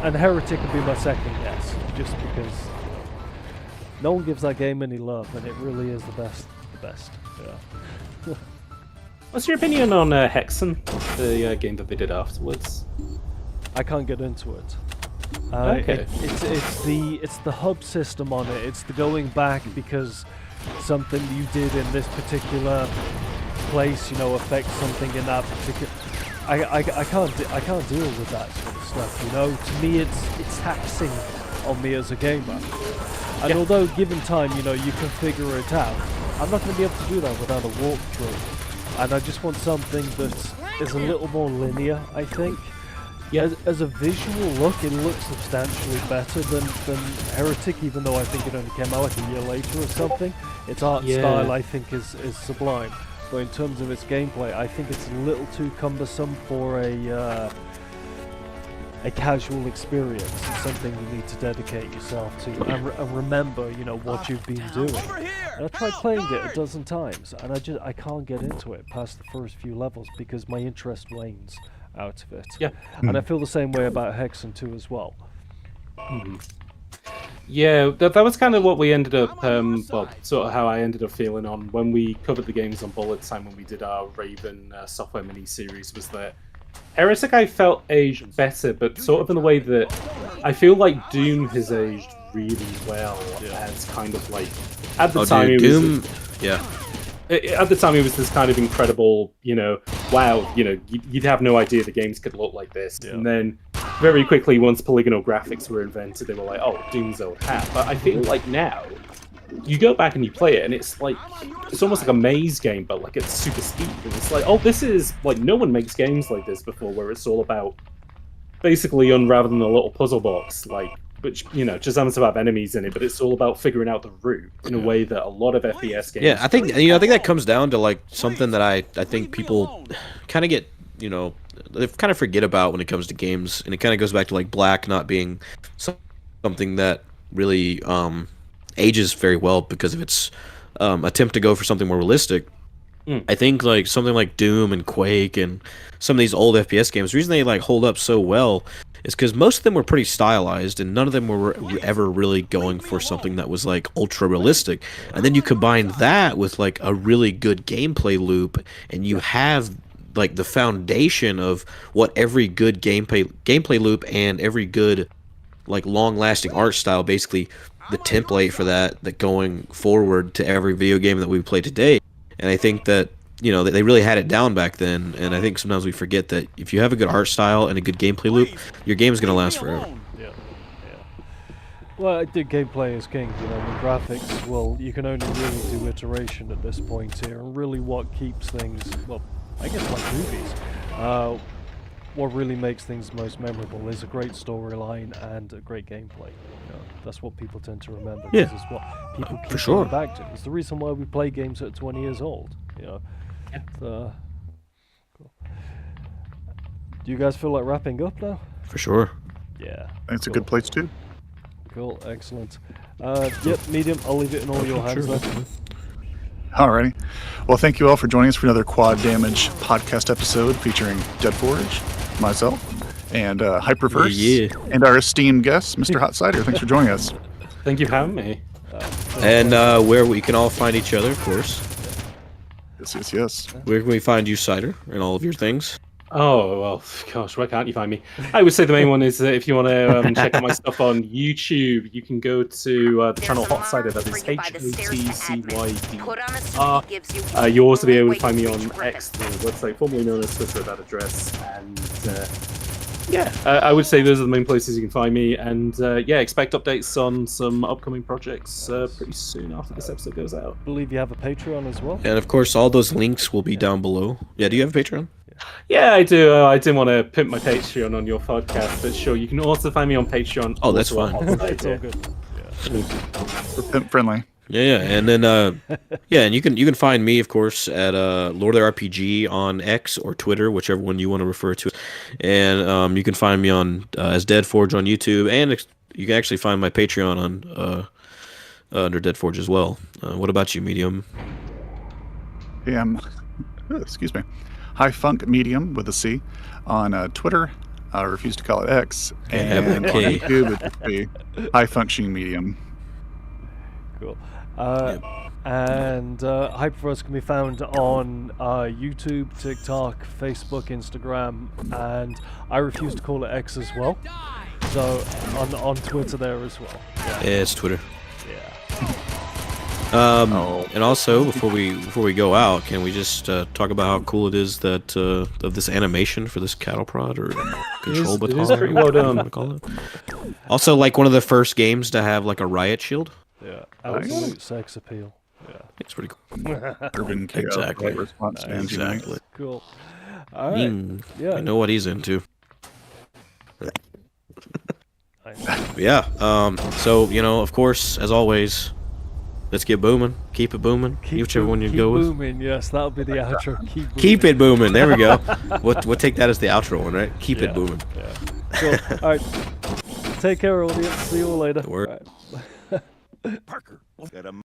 And Heretic would be my second guess, just because no one gives that game any love, and it really is the best. Yeah. What's your opinion on Hexen, the game that they did afterwards? I can't get into it. Okay. It's the hub system on it. It's the going back because something you did in this particular place, affects something in that particular. I can't deal with that sort of stuff. To me, it's taxing on me as a gamer. And although given time, you can figure it out. I'm not going to be able to do that without a walkthrough. And I just want something that is a little more linear, I think. Yeah. As a visual look, it looks substantially better than Heretic, even though I think it only came out like a year later or something. Its art style, I think, is sublime. But in terms of its gameplay, I think it's a little too cumbersome for a casual experience. It's something you need to dedicate yourself to and remember, what you've been doing. And I tried playing it a dozen times, and I can't get into it past the first few levels because my interest wanes out of it. Yeah. And I feel the same way about Hexen 2 as well. Yeah, that was kind of what we ended up, sort of how I ended up feeling on when we covered the games on Bullet Time when we did our Raven software mini-series, was that Heretic I felt aged better, but sort of in a way that I feel like Doom has aged really well as kind of like, at the time dude, it was Doom, yeah. at the time it was this kind of incredible, wow, you'd have no idea the games could look like this. Yeah. And then very quickly, once polygonal graphics were invented, they were like, oh, Doom's old hat. But I feel like now, you go back and you play it, and it's like, it's almost like a maze game, but like it's super steep. And it's like, oh, this is, like, no one makes games like this before, where it's all about basically unraveling a little puzzle box, like, which, just happens to have enemies in it, but it's all about figuring out the route in a way that a lot of FPS games... Yeah, I think that comes down to like something that I think people kind of get they kind of forget about when it comes to games, and it kind of goes back to like Black not being something that really ages very well because of its attempt to go for something more realistic. I think like something like Doom and Quake and some of these old FPS games, the reason they like hold up so well is because most of them were pretty stylized, and none of them were ever really going for something that was like ultra realistic. And then you combine that with like a really good gameplay loop, and you have like the foundation of what every good gameplay loop and every good like long-lasting art style, basically the template for that going forward to every video game that we play today. And I think that they really had it down back then, and I think sometimes we forget that if you have a good art style and a good gameplay loop, your game's gonna last forever. Yeah. Well, I think gameplay is king. The graphics. Well, you can only really do iteration at this point here, and really what keeps things. Well, I guess like movies. What really makes things most memorable is a great storyline and a great gameplay. That's what people tend to remember. Yeah. This is what people keep for sure. going back to. It's the reason why we play games that are 20 years old. Cool. Do you guys feel like wrapping up now? For sure. Yeah. It's a good place too. Cool, excellent. Yep, Medium, I'll leave it in all your hands then. Alrighty. Well, thank you all for joining us for another Quad Damage podcast episode featuring Deadforge, myself, and HyperVerse, and our esteemed guest, Mr. HotCyder. Thanks for joining us. Thank you for having me. And where we can all find each other, of course. Yes. Where can we find you, Cider, and all of your things? Oh, well, gosh, where can't you find me? I would say the main one is if you want to check out my stuff on YouTube, you can go to the channel HotCyder, that is HotCyder. You'll also be able to find me on X, the website formerly known as Twitter, at that address. And I would say those are the main places you can find me. And expect updates on some upcoming projects pretty soon after this episode goes out. I believe you have a Patreon as well. And of course, all those links will be down below. Yeah, do you have a Patreon? Yeah, I do. I didn't want to pimp my Patreon on your podcast, but sure, you can also find me on Patreon. Oh, that's fine. It's all good. We're pimp friendly. Yeah, and then and you can find me, of course, at Lord of the RPG on X or Twitter, whichever one you want to refer to, and you can find me on as Deadforge on YouTube, and you can actually find my Patreon on under Deadforge as well. What about you, Medium? Excuse me. High Funk Medium with a C on Twitter. I refuse to call it X. And on YouTube, it's the High Functioning Medium. Cool. And HyperVerse can be found on YouTube, TikTok, Facebook, Instagram, and I refuse to call it X as well. So on Twitter there as well. Yeah, it's Twitter. Yeah. And also, before we go out, can we just talk about how cool it is that of this animation for this cattle prod or control baton? It is pretty well done. Call it. Also, like one of the first games to have like a riot shield. Yeah, absolute sex appeal. Yeah, it's pretty cool. Urban chaos. Exactly. Response. Exactly. Cool. All right. Yeah. I know what he's into. Yeah. So of course, as always. Let's get booming. Keep it booming. Whichever one you go with. Keep booming, yes. That'll be the outro. Keep it booming. There we go. We'll take that as the outro one, right? Keep it booming. Yeah. Cool. All right. Take care, audience. See you all later. All right. Parker, get him.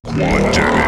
Quad damage.